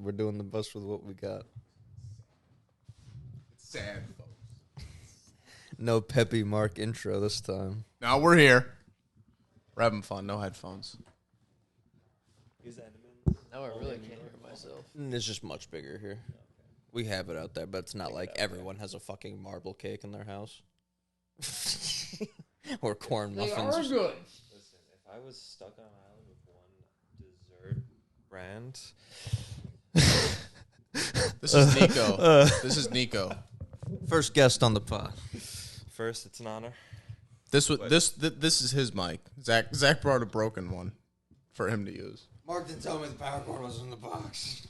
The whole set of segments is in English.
We're doing the best with what we got. It's sad, folks. No Peppy Mark intro this time. Now we're here. We're having fun. No headphones. Now I really can't hear myself. It's just much bigger here. We have it out there, but it's not like everyone has a fucking marble cake in their house. Or corn muffins. They are good. Listen, if I was stuck on an island with one dessert brand, This is Nico. This is Nico. First guest on the pod. first, it's an honor. This is his mic. Zach brought a broken one for him to use. Mark didn't tell me the power cord was in the box.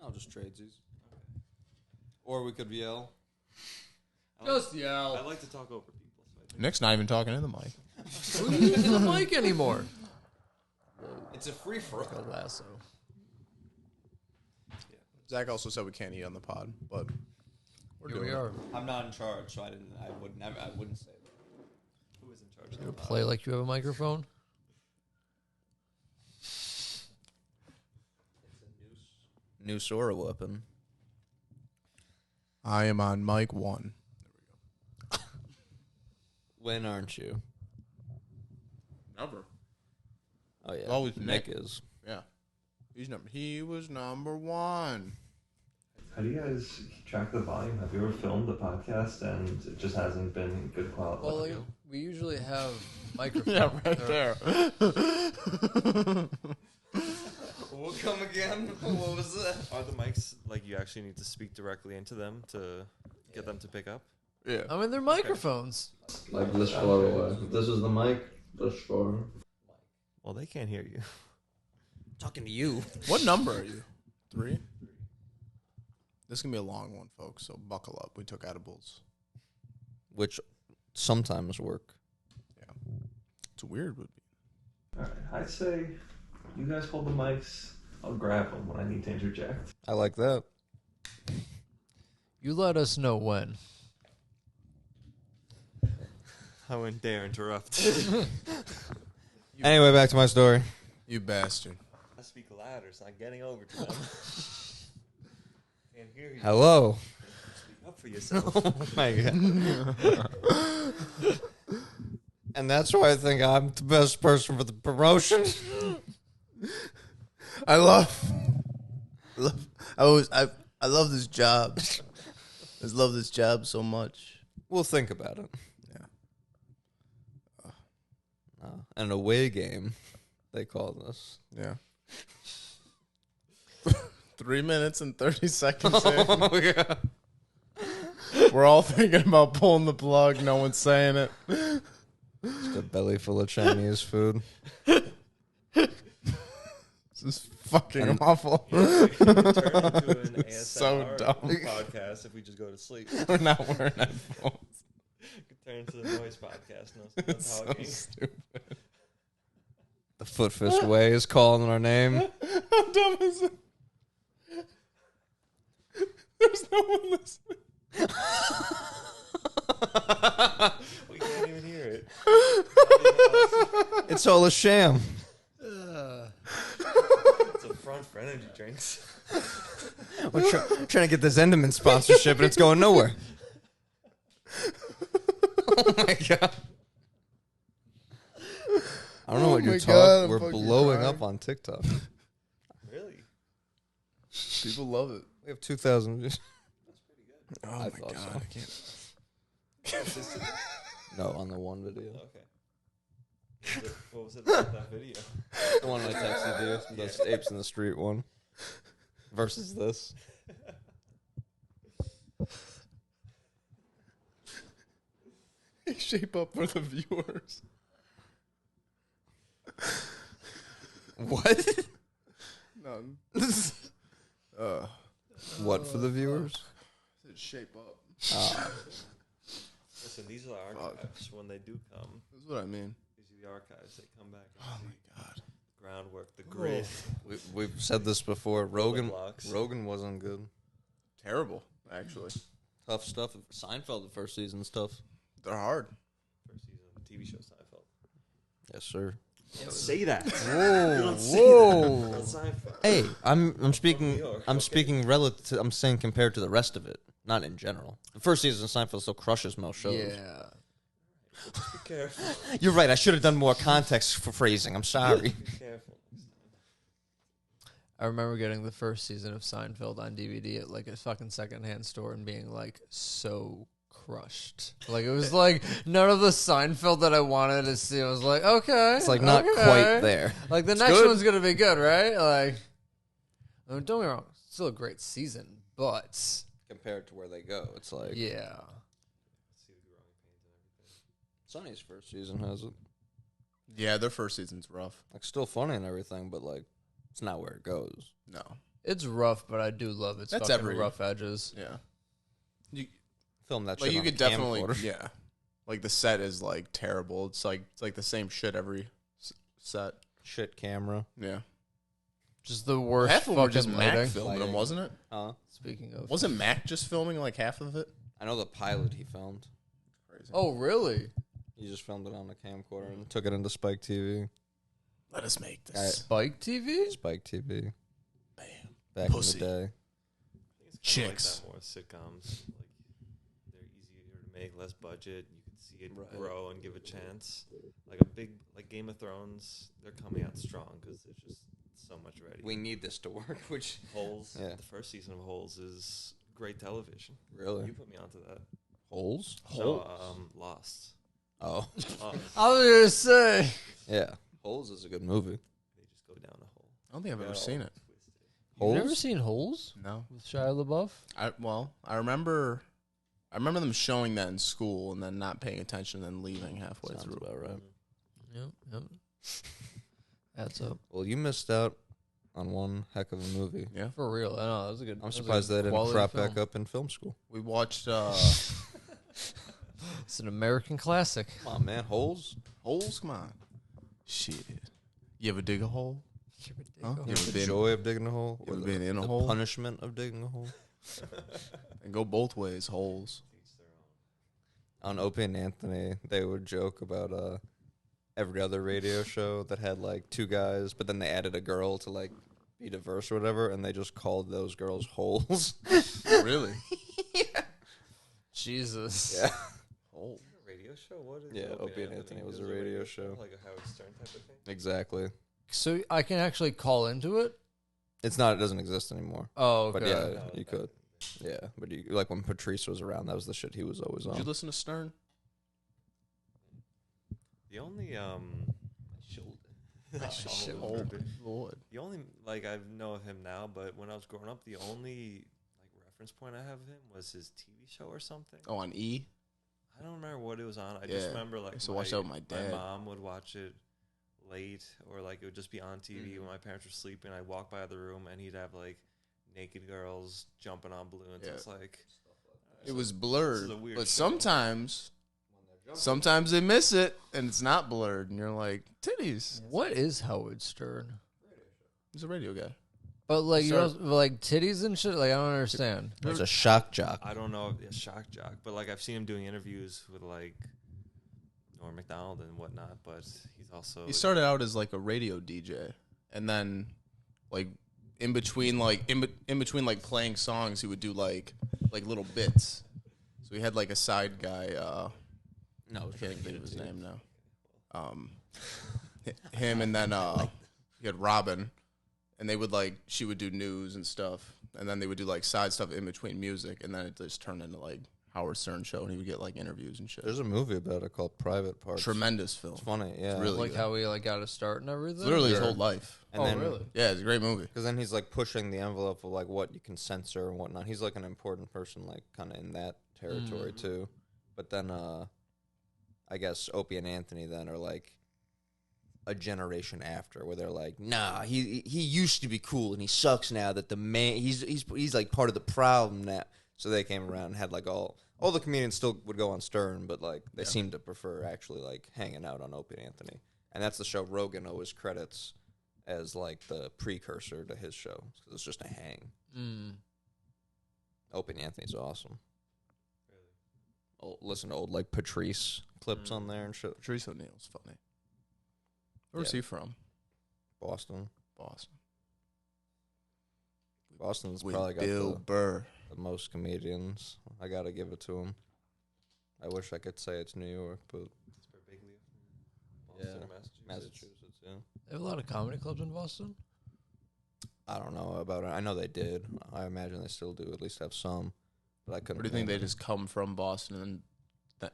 I'll just trade these. Or we could yell. Just yell. I like to talk over people. So Nick's not even talking in the mic. Who uses the mic anymore? It's a free for all. Lasso. Zach also said we can't eat on the pod, but Here we are. I'm not in charge, so I wouldn't say that. who is in charge of You that? play like you have a microphone. New Sora weapon. I am on mic 1. When aren't you? Never. Oh yeah. Always Nick Nick. is. Yeah. He was number 1. How do you guys keep track of the volume? Have you ever filmed a podcast and it just hasn't been good quality? Well, like, we usually have microphones. Yeah, right there. We'll come again. What was that? Are the mics like you actually need to speak directly into them to get them to pick up? Yeah. I mean, they're microphones. Like this far away. If this is the mic, this far. Well, they can't hear you. Talking to you. What number are you? 3? This is going to be a long one, folks, so buckle up. We took edibles. Which sometimes work. Yeah. It's weird, but Alright, I'd say you guys hold the mics. I'll grab them when I need to interject. I like that. You let us know when. I wouldn't dare interrupt. Anyway, back to my story. you bastard. I speak louder. It's not getting over to them. Can't hear you. Hello. Speak up for yourself. Oh my god. And that's why I think I'm the best person for the promotion. I love this job. I just love this job so much. We'll think about it. Yeah. An away game, they call this. Yeah. 3 minutes and 30 seconds in. Oh, yeah. We're all thinking about pulling the plug. No one's saying it. Just a belly full of Chinese food. This is fucking awful. We could turn into an ASMR So dumb. podcast if we just go to sleep. We're not wearing headphones. Could turn into the noise podcast. No It's so talking. stupid. The Foot Fist Way is calling our name. How dumb is it? There's no one listening. We can't even hear it. It's all a sham. It's a front for energy drinks. We're trying to get this Enderman sponsorship, and it's going nowhere. Oh my god. I don't know what my you're God, talking. I'm We're fucking blowing crying. up on TikTok. Really? People love it. We have 2,000 views. Oh I my thought god, so. I can't. No, on the one video. Okay. What was it about that video? The one I texted you. The Apes in the Street one. Versus this. Shape up for the viewers. What? None. What for the viewers? Shape up. Listen, these are the archives. When they do come, That's what I mean. these are the archives. They come back and Oh see my god. the groundwork, the grid. We've said this before. Rogan blocks. wasn't good. Terrible, actually. Tough stuff. Seinfeld, the first season's tough. They're hard. First season of the TV show Seinfeld. Yes, sir. Don't say that. Whoa, Don't say whoa. that. Don't Seinfeld. Hey, I'm New speaking York, I'm okay. speaking relative. I'm saying compared to the rest of it, not in general. The first season of Seinfeld still crushes most shows. Yeah. Just be careful. You're right. I should have done more context for phrasing. I'm sorry. Be careful. I remember getting the first season of Seinfeld on DVD at like a fucking secondhand store and being like so crushed. Like it was like none of the Seinfeld that I wanted to see. I was like, okay, It's like not okay. quite there. Like the It's next good. one's gonna be good, right? Like, I mean, don't get me wrong, still a great season, but Compared to where they go, it's like yeah, Sunny's first season has it. Yeah, their first season's rough. Like still funny and everything, but like it's not where it goes. No. it's rough, but I do love its That's fucking every- rough edges. Yeah. You Film that like shit you on could a definitely camcorder. yeah. Like the set is like terrible. It's like the same shit every set. Shit camera. Yeah. Just the worst Half of them were fucking just Mac lighting. filming them, Lighting. wasn't it? Speaking of, Wasn't Mac just filming like half of it? I know the pilot he filmed. Crazy. oh really? He just filmed it on a camcorder and took it into Spike TV. Let us make Guy- this. Spike TV? Spike TV. Bam. Back Pussy. in the day. I think it's kinda Chicks. like that more sitcoms. Like they're easier to make, less budget. You can see it Right. grow and give a chance. Like a big, like Game of Thrones, they're coming out strong because there's just so much ready. We need this to work, which Holes. Yeah. The first season of Holes is great television. really You put me onto that. holes. No, Lost. Oh, Lost. I was gonna say. yeah. Holes is a good movie. They just go down a hole. I don't think I've ever Got seen all it. twisted. You've never Holes? seen Holes No. with Shia LaBeouf? I remember them showing that in school and then not paying attention and then leaving halfway Sounds through. about right. Yep. That's up. Well, you missed out on one heck of a movie. Yeah. For real. I know. That was a good. I'm surprised they didn't crop back up in film school. We watched It's an American classic. Come on, man. Holes? Holes. Come on. Shit. You ever dig a hole? Huh? You ever The been joy of digging a hole? you Or ever the, been in a the hole? punishment of digging a hole? and go both ways? Holes. On Opie and Anthony, they would joke about every other radio show that had like two guys, but then they added a girl to like be diverse or whatever, and they just called those girls holes. Really? Jesus. Yeah. Hole. A radio show? What is Yeah, Opie and Anthony was a radio show. Like a Howard Stern type of thing? Exactly. So I can actually call into it? It's not. It doesn't exist anymore. Oh, okay. But yeah, No, you that- could. Yeah, but you, like when Patrice was around, that was the shit he was always Did you on. listen to Stern? The only shit. Oh, Lord. the only like I know of him now, but when I was growing up, the only like reference point I have of him was his TV show or something. Oh, on E? I don't remember what it was on. I Yeah. just remember like used to watch that with my dad. mom would watch it late, or like it would just be on TV when my parents were sleeping. I'd walk by the room and he'd have like naked girls jumping on balloons. Yeah. It's like It was this blurred, is a weird but show. sometimes they miss it and it's not blurred, and you're like, titties. What is Howard Stern? He's a radio guy. But like you Start- know, like titties and shit. Like I don't understand. It's a shock jock. I don't know if it's shock jock, but like I've seen him doing interviews with like Norm Macdonald and whatnot. But he's also He started out as like a radio DJ, and then like in between like playing songs, he would do like little bits. So he had like a side guy. No, I can't think of his name now. Him and then he had Robin, and they would like she would do news and stuff, and then they would do like side stuff in between music, and then it just turned into like Howard Stern show, and he would get like interviews and shit. There's a movie about it called Private Parts. Tremendous film. It's funny, yeah. really Like good. how he like got to start and everything. It's literally his Or- whole life. And oh then, really? Yeah, it's a great movie. Because then he's like pushing the envelope of like what you can censor and whatnot. He's like an important person, like kind of in that territory too. But then, I guess Opie and Anthony then are like a generation after, where they're like, nah, he used to be cool and he sucks now. That the man he's like part of the problem now. So they came around and had like all the comedians still would go on Stern, but like they seem to prefer actually like hanging out on Opie and Anthony. And that's the show Rogan always credits as like the precursor to his show. 'Cause it's just a hang. Opie and Anthony's awesome. Listen to old like Patrice clips on there and shit. Patrice O'Neal's funny. Where's Yeah. he from? Boston. Boston. Boston's with probably got Bill Burr. the most comedians. I gotta give it to him. I wish I could say it's New York, but It's Birbiglia from Boston, or Massachusetts. Massachusetts, yeah. They have a lot of comedy clubs in Boston. I don't know about it. I know they did. I imagine they still do. At least have some. But I couldn't. Or do you think they name just come from Boston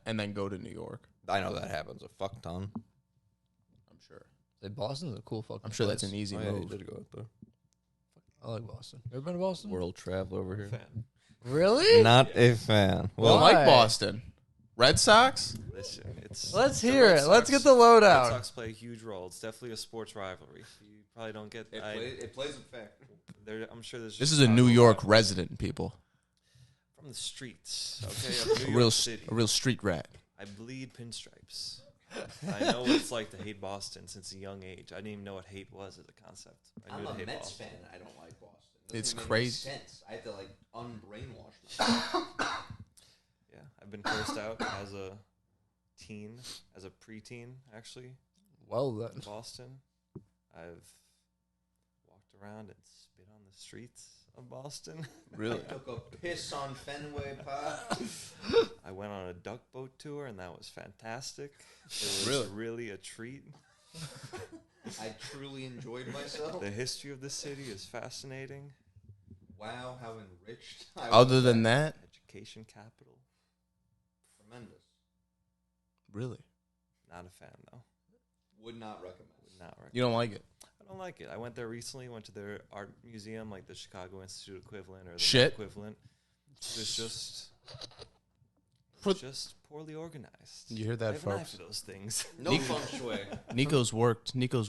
and then go to New York? them. I know that happens a fuck ton. I'm sure. Say Boston's a cool fucking. I'm sure that's place. an easy Oh, yeah, move. you did go out there. I like Boston. You ever been to Boston? World travel over here. Fan. Really? Not a fan. I Well, Why? like Boston. Red Sox? Listen, it's Let's the hear Red it. Let's Sox- get the Red lowdown. Sox play a huge role. It's definitely a sports rivalry. You probably don't get. it plays a factor. I'm sure there's. This just is a New Chicago York rivals. resident, people. From the streets, okay, of A New real, York City. a real street rat. I bleed pinstripes. I know what it's like to hate Boston since a young age. I didn't even know what hate was as a concept. I knew to hate Boston. I don't like Boston. It's crazy. I have to like unbrainwash myself. Yeah, I've been cursed out as a teen, as a preteen, actually, Well then. in Boston. I've walked around and spit on the streets of Boston. Really? Took a piss on Fenway Park. I went on a duck boat tour, and that was fantastic. It was Really? really a treat. I truly enjoyed myself. The history of the city is fascinating. Wow, how enriched. I Other was. than that, Education capital. Tremendous. really? Not a fan, though. Would not recommend. Would not recommend. You don't like it? I don't like it. I went there recently. Went to their art museum, like the Chicago Institute equivalent or the Shit. equivalent. It was Put- just poorly organized. You hear I that, have an eye folks? for those things. No feng shui. Nico's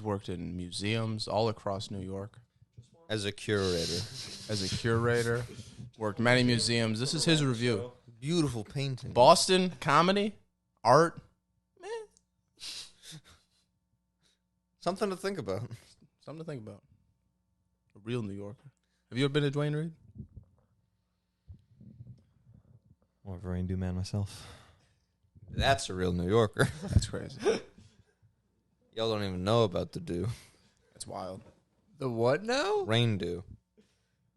worked in museums all across New York As a curator. as a curator. Worked many museums. This is his review. Beautiful painting. Boston comedy, art. Something to think about. Something to think about. A real New Yorker. Have you ever been to Dwayne Reed? More of a rain-do man myself. That's a real New Yorker. That's crazy. Y'all don't even know about the do. That's wild. The what now? Rain do.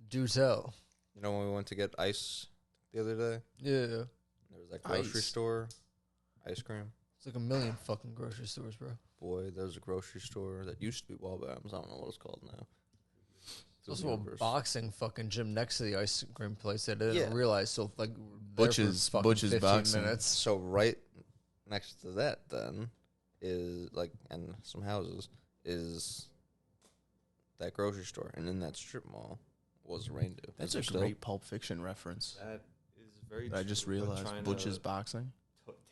Do tell. You know when we went to get ice the other day? Yeah. There was that grocery Ice. store. Ice cream. It's like a million fucking grocery stores, bro. Boy, there was a grocery store that used to be Walbams. I don't know what it's called now. There's also a Universe. boxing fucking gym next to the ice cream place that I didn't Yeah. realize. So like Butch's- Butch's 15 Boxing. minutes. So right next to that then is like, and some houses, is that grocery store. And in that strip mall was Rain Do. That's Is a there still? great Pulp Fiction reference. That is very. I just true, but realized trying Butch's to boxing.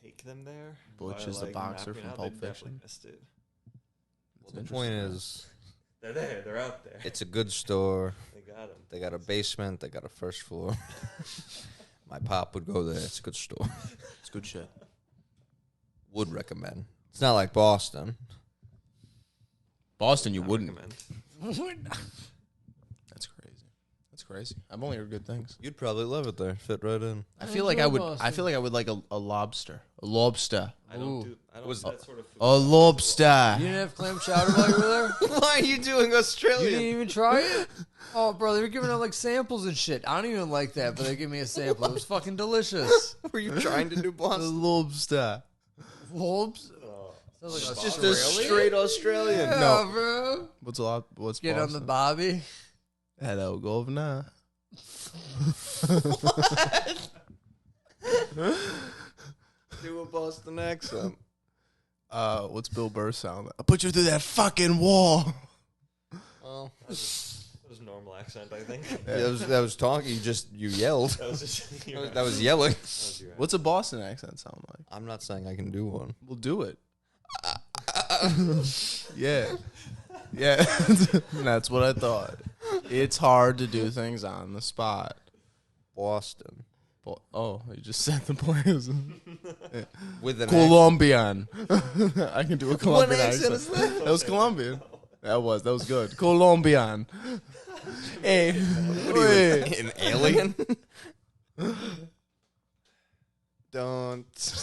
take them there. Butch by, is the boxer mapping from out, Pulp they definitely Fiction. missed it. Well, the point is, They're there. They're out there. it's a good store. They got them. They got a basement. They got a first floor. My pop would go there. It's a good store. It's good shit. Would recommend. It's not like Boston. Boston, you I wouldn't. recommend. That's crazy. That's crazy. I've only heard good things. You'd probably love it there. Fit right in. I I feel like I enjoy would. I Boston. feel like I would like a lobster. A lobster. I don't Ooh. do. I don't Was- do that sort of food. A lobster. You didn't have clam chowder while you were there? Why are you doing You Australian? didn't even try it? Oh, bro, they were giving out like samples and shit. I don't even like that, but they gave me a sample. It was fucking delicious. Were you trying to do A Boston? lobster. Wolves? Oh, Sounds like Just Australian. a straight Australian. Yeah, No. bro. What's a lot? What's Get on Boston? the Bobby. Hello, governor. Do a Boston accent. What's Bill Burr sound like? I'll put you through that fucking wall. Well, that was a normal accent, I think. that was talking. You yelled. That was just. That was yelling. That was your What's a Boston accent sound like? I'm not saying I can do one. We'll do it. Yeah. Yeah. That's what I thought. It's hard to do things on the spot. Boston Oh, you just said the place. with an Colombian. I can do a Colombian accent accent. is that? That was Colombian. That was good. Colombian. Hey, wait. an alien. Don't. Is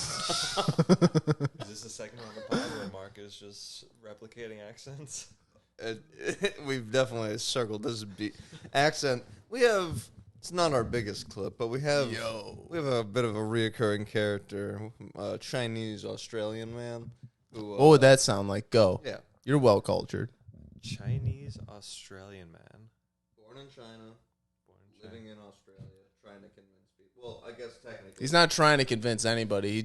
this the second one on the pod where Mark is just replicating accents? We've definitely circled this accent. It's not our biggest clip, but we have a bit of a reoccurring character, a Chinese Australian man. Who, What would that sound like? Go. Yeah. You're well cultured. Chinese Australian man. Born in China, living in Australia, trying to convince people. Well, I guess technically. He's not trying to convince anybody.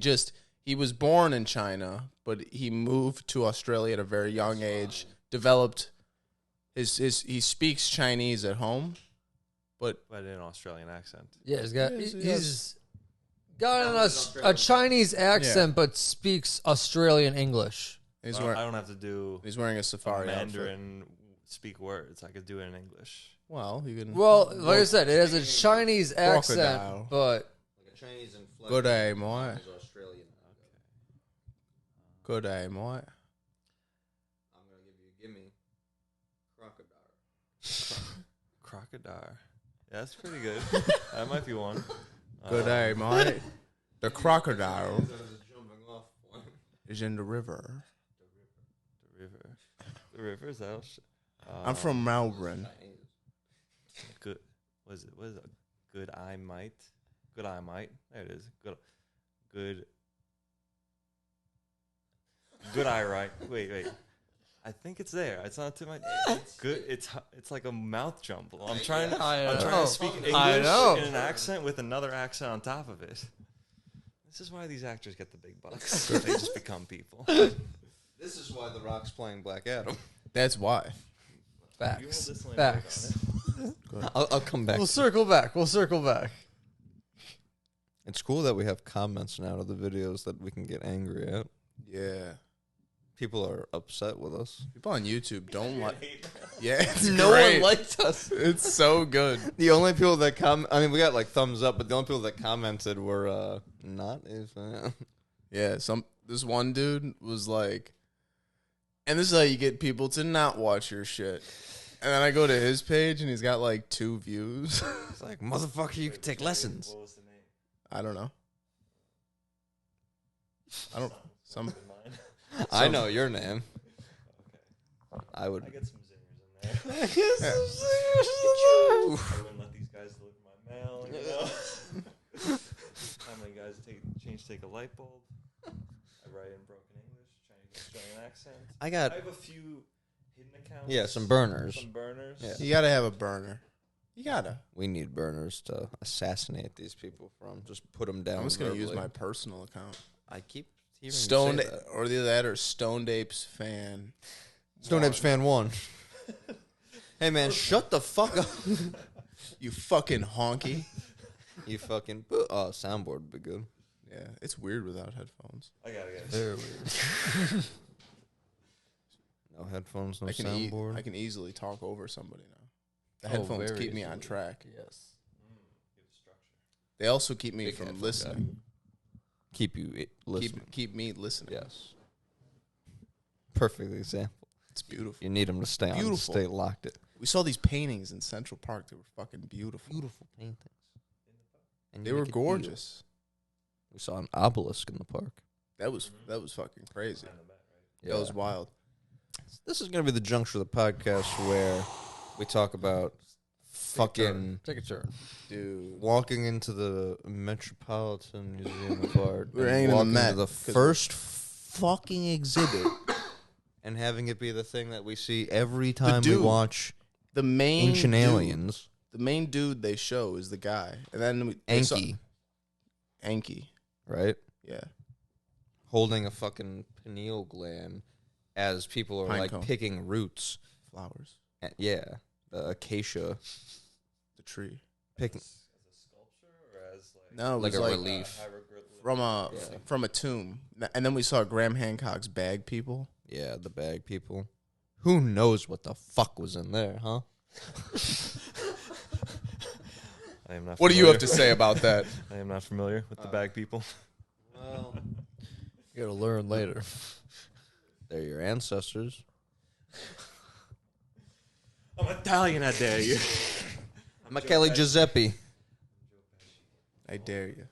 He was born in China, but he moved to Australia at a very young age, developed he speaks Chinese at home, but in an Australian accent. Yeah, he's got Australian. a Chinese accent, but speaks Australian English. he's I wearing don't have to do he's wearing a safari outfit. Mandarin speak words. I could do it in English. Well, you can. Well, like I said, it has a Chinese accent, Crocodile. but Like a Chinese inflection. Good day, mate. Chinese Australian. Good day, mate. I'm gonna give you a gimme. Crocodile. Crocodile. Yeah, that's pretty good. That might be one. Good day, mate. The crocodile That was a jumping off point. is in the river. The river. The river is that? I'm from Melbourne. Good. What is it? Good eye might. Good eye might. There it is. Good eye right. Wait. I think it's there. It's not too much. Good. It's like a mouth jumble. I'm trying to speak English in an accent with another accent on top of it. This is why these actors get the big bucks. They just become people. This is why The Rock's playing Black Adam. That's why. facts. You hold this lane Facts. I'll come back. We'll circle back. It's cool that we have comments now to the videos that we can get angry at. Yeah. People are upset with us. People on YouTube don't like. Yeah, it's No great. one likes us. It's so good. The only people that we got like thumbs up, but the only people that commented were not a fan. Yeah, this one dude was like, and this is how you get people to not watch your shit. And then I go to his page and he's got like 2 views. It's like, motherfucker, you could take lessons. What was the name? I don't know. Some I know your name. Okay. I would. I get some zingers in there. Yeah. I wouldn't let these guys deliver my mail. You know? How many guys take a light bulb? I write in broken English, Chinese Australian accent. I have a few hidden accounts. Yeah, some burners. Yeah. You gotta have a burner. You gotta. We need burners to assassinate these people from. Just put them down. I'm just gonna use verbally. my personal account. I keep hearing Stoned you say that. or either that or Stoned Apes fan. Stone Apes fan 1. Hey man, shut the fuck up. You fucking honky. You fucking soundboard would be good. Yeah, it's weird without headphones. I gotta get it. Very weird. No headphones, no I soundboard. can easily talk over somebody now. The Oh, headphones very keep me on easily. track. Yes. Give it structure. They also keep me Big from headphone listening. Keep you listening. Keep me listening. Yes. Perfect example. It's beautiful. You need them to stay on, Beautiful. stay locked. It. We saw these paintings in Central Park. They were fucking beautiful. Beautiful paintings. And They you were make it beautiful. gorgeous. We saw an obelisk in the park. That was fucking crazy. Yeah. That was wild. This is going to be the juncture of the podcast where we talk about fucking Take a turn. Dude. walking into the Metropolitan Museum of Art. We're and hanging in the walking Met, to the 'cause first fucking exhibit and having it be the thing that we see every time we dude. watch The main Ancient dude, Aliens. The main dude they show is the guy. And then they saw- Anki, Anki. right? Yeah. Holding a fucking pineal gland as people are Pine like cone. picking roots. Flowers. Yeah, the acacia The tree. picking. As a sculpture or as like No, it Like was a like relief. from a tomb. And then we saw Graham Hancock's bag people. Yeah, the bag people. Who knows what the fuck was in there, huh? I am not. What do you have familiar. to say about that? I am not familiar with the bag people. Well, You gotta learn later. they're your ancestors. I'm Italian. I dare you. Michele Giuseppe. I dare you.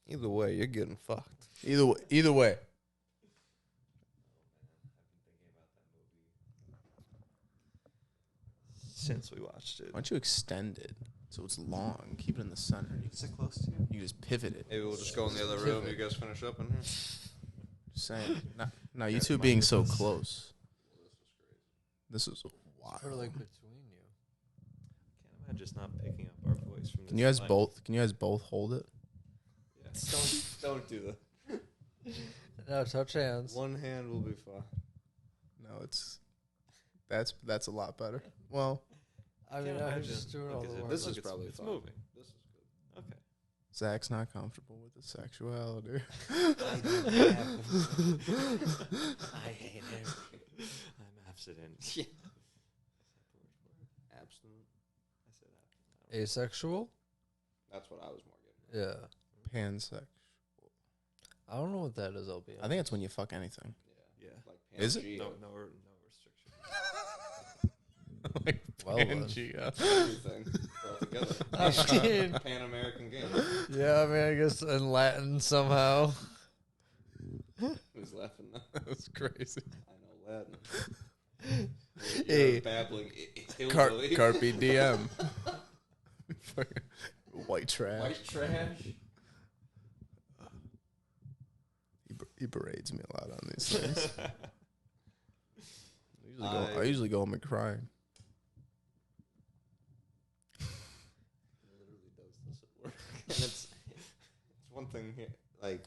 Either way, you're getting fucked. Either way. since we watched it. Why don't you extend it so it's long? Keep it in the center. You Is it close to you? can just pivot it. Maybe we'll just go in the other room. You guys finish up in here. Just saying. No, you two being so close. This is wild. Or like between you. Can't imagine just not picking up our voice from. Can you guys both? Can you guys both hold it? Yes. Don't do that. No, touch hands. One hand will be fine. No, that's a lot better. Well, I mean, I'm just doing all the work. This is probably it's fine. moving. This is good. Okay. Zach's not comfortable with his sexuality. I hate it. I'm abstinent. Yeah. Abstinent. I said that. Asexual? That's what I was more getting. Yeah. Pansexual. I don't know what that is, I'll be honest. I think it's when you fuck anything. Yeah. Like Is it? Pangea. No restriction. Like Well then. Pangea. Everything altogether. I mean, Pan American game. yeah, I mean, I guess in Latin somehow. Who's laughing now? That's crazy. I know Latin. Hey. You're babbling hillbilly. Carpe diem. White trash. White trash. He berates me a lot on these things. I usually go home and cry. He literally does this at work. And it's one thing here, like,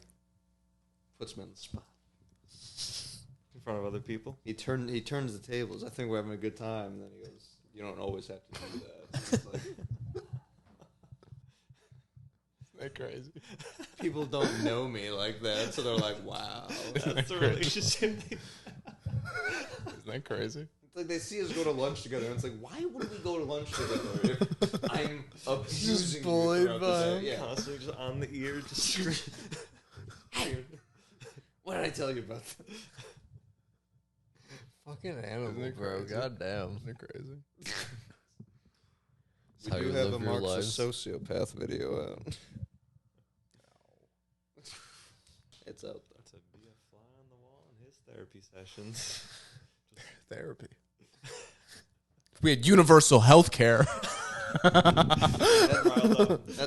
puts me on the spot. In front of other people. He turns the tables. I think we're having a good time. And then he goes, "You don't always have to do that." So it's like, Isn't that crazy? people don't know me like that, so they're like, "Wow." That's the relationship. Isn't that crazy? It's like they see us go to lunch together, and it's like, why would we go to lunch together if I'm abusing you bullied throughout by the day? him. Yeah. Constantly just on the ear, just screaming. What did I tell you about that? Fucking animal, Isn't it bro. crazy? Goddamn. Isn't that crazy? We how do you have live a your Mark's a lives. sociopath video out. It's out there. To be a fly on the wall in his therapy sessions. Therapy. We had universal health care. That's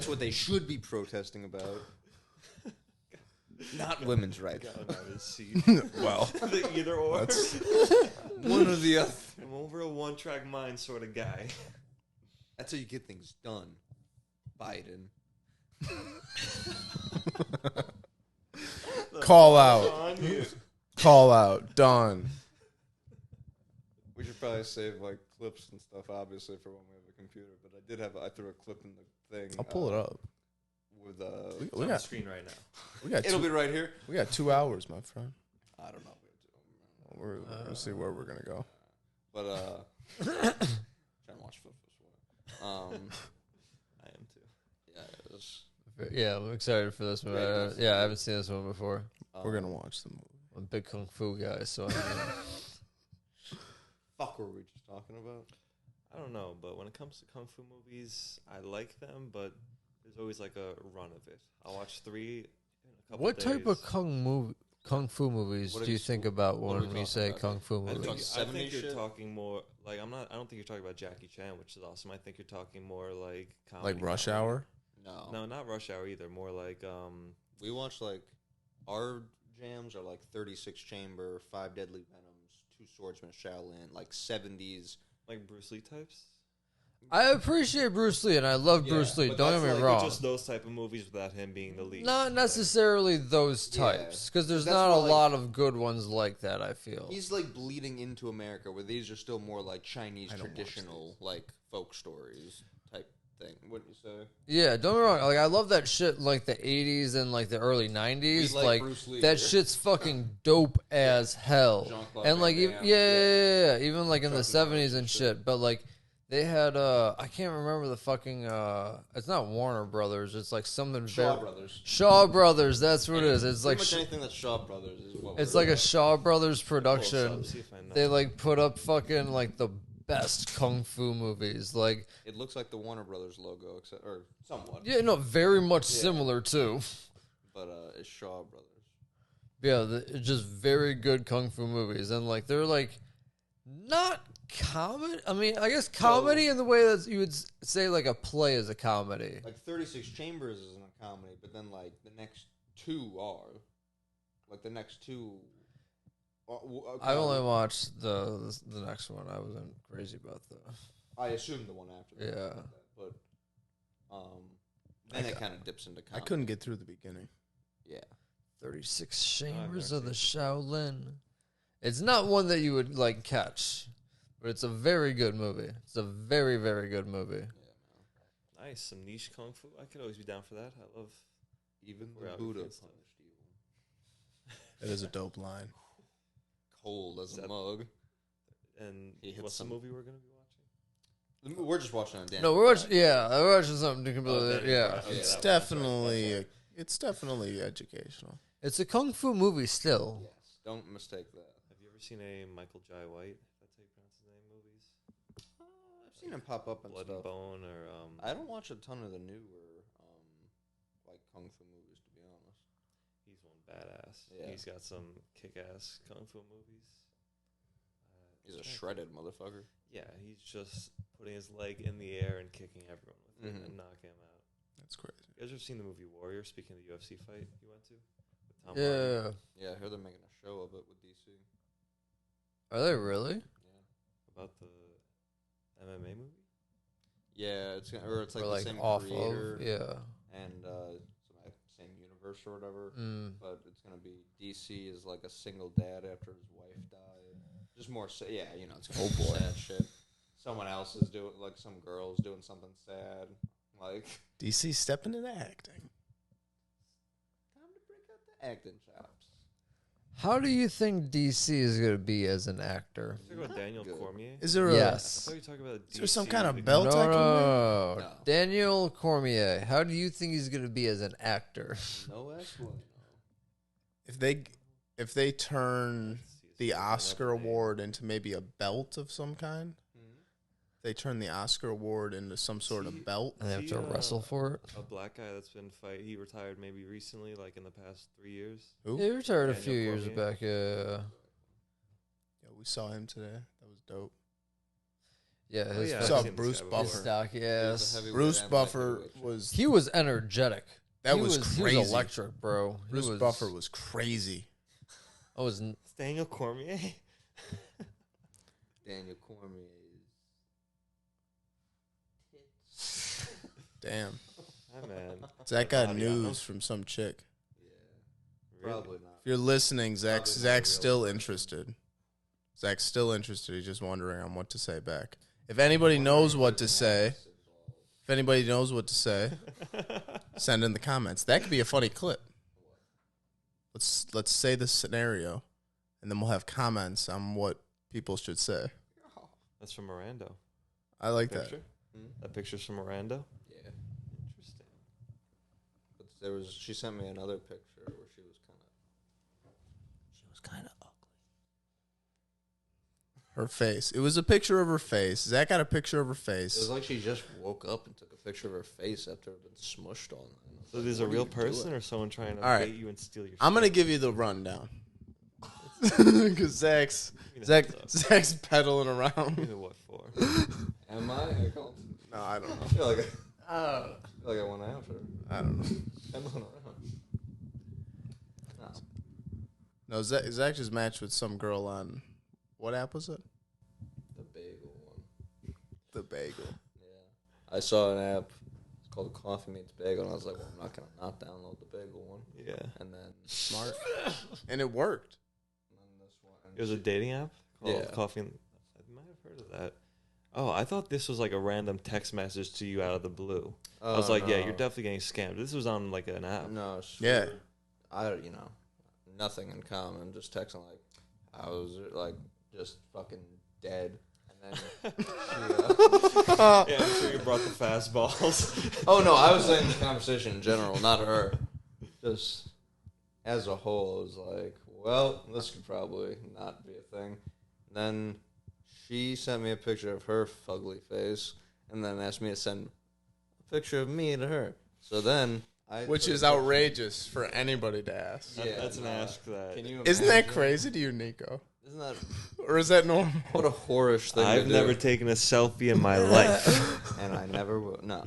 what they should be protesting about. Not women's rights. Got him out of his seat. Well, The either or. One or the other. I'm over a one-track mind sort of guy. That's how you get things done. Biden. call out. On you. Call out. Done. We should probably save like clips and stuff, obviously, for when we have a computer. But I threw a clip in the thing. I'll pull it up. With It's We on the got screen right now. it'll be right here. we got 2 hours, my friend. I don't know. We're gonna see where we're gonna go. But trying to watch Flip this one. I am too. Yeah, it was, Yeah, I'm excited for this one. Great. Yeah, I haven't seen this one before. We're gonna watch the movie. I'm a big kung fu guy, so fuck were we just talking about? I don't know, but when it comes to kung fu movies, I like them, but there's always like a run of it. I'll watch 3 in a couple what days. type of kung fu movies What are do you you- think about what are we when you talking say about? kung fu I movies? think, Like I think 70s you're shit? talking more like I don't think you're talking about Jackie Chan, which is awesome. I think you're talking more like comedy, Like Rush comedy. Hour. No. No, not Rush Hour either. More like We watched like our jams are like 36 Chamber, 5 Deadly Venoms, 2 Swordsman Shaolin, like 70s. Bruce Lee types. I appreciate Bruce Lee, and I love Yeah, Bruce Lee. but Don't that's get me like wrong. Just those type of movies without him being the lead. Not necessarily those Yeah. types, because there's That's not a more like- lot of good ones like that, I feel. He's like bleeding into America, where these are still more like Chinese I don't watch traditional, like folk stories type thing. Wouldn't you say? Yeah, don't get me wrong. Like, I love that shit, like the 80s and like the early 90s. We like Like, Bruce Lee that here. shit's fucking dope as hell. Jean-Claude And like, Van yeah, Damme, yeah, even like in the Chuck 70s Norris and and shit. But like, they had I can't remember the fucking it's not Warner Brothers. It's like something Shaw very Brothers. Shaw Brothers. That's what it is. It's like Pretty much anything that's Shaw Brothers is what it's we're like a at. Shaw Brothers Close production. up, see if I know. They like put up fucking like the best kung fu movies. Like, It looks like the Warner Brothers logo, except or somewhat. yeah, no, very much Yeah. similar too. But it's Shaw Brothers. Yeah, it's just very good kung fu movies, and like they're like Not comedy. I mean, I guess comedy in the way that you would say like a play is a comedy. Like 36 Chambers isn't a comedy, but then like the next two are. Like the next two. I only watched the next one. I wasn't crazy about the. I assumed the one after that. Yeah. But then it kind of dips into comedy. I couldn't get through the beginning. Yeah. 36 Chambers of the Shaolin. It's not one that you would like catch, but it's a very good movie. It's a very, very good movie. Yeah, Nice, some niche kung fu. I could always be down for that. I love even the choreography Buddha and punished stuff. evil. It is a dope line. Cold as Is a that- mug. And He hits what's some- the movie we're gonna be watching? We're just watching on Dan. No, we're watching. Yeah, we're watching something completely. Danny Yeah, Brown. Okay, It's that's right, definitely it's definitely educational. it's a kung fu movie still. Yes, don't mistake that. Have you ever seen a Michael Jai White? That's how you pronounce his name. Movies. I've seen him pop up and Blood stuff. and Bone or I don't watch a ton of the newer like kung fu movies, to be honest. he's one badass. Yeah. He's got some kick-ass kung fu movies. He's a shredded motherfucker. Yeah, he's just putting his leg in the air and kicking everyone with it and knocking him out. That's crazy. You guys ever seen the movie Warrior? Speaking of the UFC fight you went to with Tom Hardy? Yeah, Yeah, I heard they're making a show of it with DC. are they really? Yeah. About the MMA movie. Yeah, it's like Or the like same off creator of? Yeah. and same universe or whatever. Mm. But it's gonna be DC is like a single dad after his wife died. Just more, it's gonna be sad shit. Someone else is doing like some girl's doing something sad. Like DC stepping into acting. time to break out the acting chops. How do you think DC is going to be as an actor? You talking about Daniel good. Cormier? Is there I Yes. thought you were talking about Is there some DC, kind of the- belt? No, I can no, No. Daniel Cormier. How do you think he's going to be as an actor? No explanation. if they turn the Let's see, Oscar another name. award into maybe a belt of some kind, they turn the Oscar award into some sort of belt. And they have to wrestle for it. A black guy that's been fight. He retired maybe recently, like in the past 3 years. Who? He retired a Daniel few years Cormier. back. Yeah, Yeah, we saw him today. That was dope. yeah. His yeah, I I've saw seen this Bruce guy before. Buffer. stock. Yes, Bruce Buffer was he was energetic. that he was He crazy. was electric, bro. He Bruce was, Buffer was crazy. I was. It's Daniel Cormier. Daniel Cormier. Damn. Hi, man. Zach got Body on him. news from some chick. Yeah, probably not. If you're listening, Probably Zach's not still real. interested. Zach's still interested. He's just wondering on what to say back. If anybody knows what to say, send in the comments. That could be a funny clip. Let's say the scenario, and then we'll have comments on what people should say. That's from Miranda. I like Picture? Hmm? That picture's from Miranda. Yeah. Interesting. But she sent me another picture where she was kind of ugly. Her face. It was a picture of her face. Zach got a picture of her It was face. like she just woke up and took a picture of her face after it had been smushed all night. So there's a real person or someone trying to All right. bait you and steal your I'm gonna shit? give you the rundown because Zach's Give me the heads up. pedaling around. Give me the what for? Am I? I can't- No, I don't know. I feel like I went after her. I don't know. I'm going around. No. No, Zach just matched with some girl on what app was it? The bagel one. The Bagel. Yeah. I saw an app. It's called Coffee Meets Bagel, and I was like, well, I'm not going to not download the bagel one. Yeah. And then Smart. And it worked. this one. It was a dating app called Yeah. Coffee. I might have heard of that. Oh, I thought this was like a random text message to you out of the blue. I was like, yeah, you're definitely getting scammed. This was on like an app. No, Yeah. Nothing in common. Just texting like, I was like just fucking dead. And then, Yeah, I'm sure you brought the fastballs. oh no, I was saying the conversation in general, not her. Just as a whole, it was like, well, this could probably not be a thing. Then she sent me a picture of her fugly face, and then asked me to send a picture of me to her. So then Which took is a picture. outrageous for anybody to ask. Yeah, That's an no. ask that. Can you Isn't that imagine? crazy to you, Nico? Isn't that... Or is that normal? What a whorish thing I've to never do. taken a selfie in my life. And I never will. No.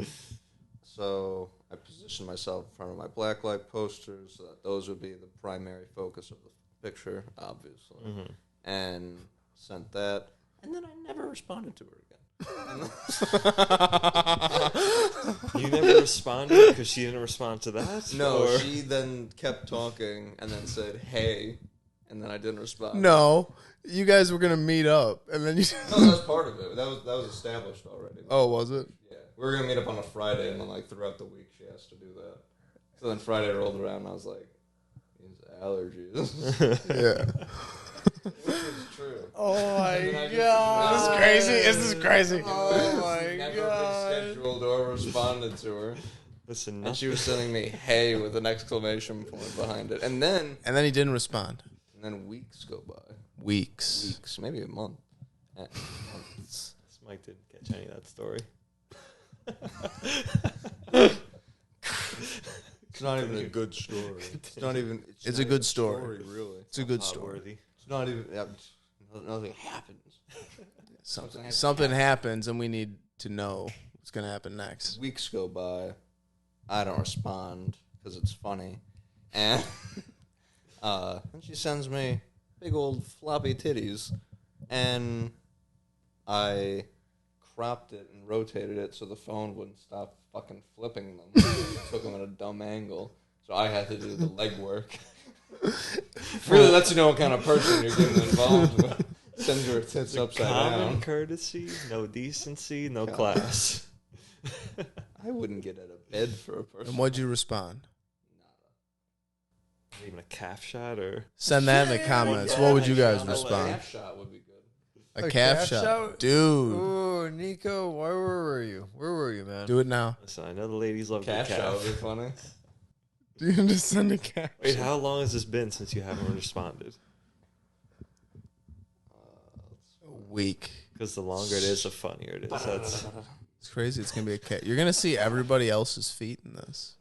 So I positioned myself in front of my blacklight posters so that those would be the primary focus of the picture, obviously. Mm-hmm. And sent that. And then I never responded to her again. You never responded because she didn't respond to that? No, or? she then kept talking and then said, hey, and then I didn't respond. No, you guys were gonna meet up, and then you. No, that was part of it. That was established already. Oh, was it? Yeah. We were going to meet up on a Friday, and then, like, throughout the week, she has to do that. So then Friday rolled around, and I was like, these allergies. Yeah. Which is true. Oh my And then I just- god. This is crazy. This is crazy. Oh my Never god. been scheduled or responded to her. Listen, And she was sending me, hey, with an exclamation point behind it. And then He didn't respond. weeks go by. Weeks. Weeks, maybe a month. Months. This Mike didn't catch any of that story. It's not even a good story. It's not even. It's not a good even story. Really. It's a good story. Worthy. It's not even. Nothing happens. Something happens, and we need to know what's gonna happen next. Weeks go by. I don't respond because it's funny, and then she sends me big old floppy titties, and I cropped it and rotated it so the phone wouldn't stop fucking flipping them. Took them at a dumb angle, so I had to do the legwork. Really lets you know what kind of person you're getting involved with. Sends her tits upside Common down. courtesy, no decency, no class. I wouldn't get out of bed for a person. And what'd you respond? Not even a calf shot or Send that in the comments. What would you guys A respond? half shot would be good. A calf shot, dude. Ooh, Nico, where were you? Where were you, man? Do it now. listen, I know the ladies love Calf the shot would calf. be funny. Do you just send a calf? Wait, how long has this been since you haven't responded? A week. Because the longer it is, the funnier it is. That's It's crazy. It's gonna be a cat. You're gonna see everybody else's feet in this.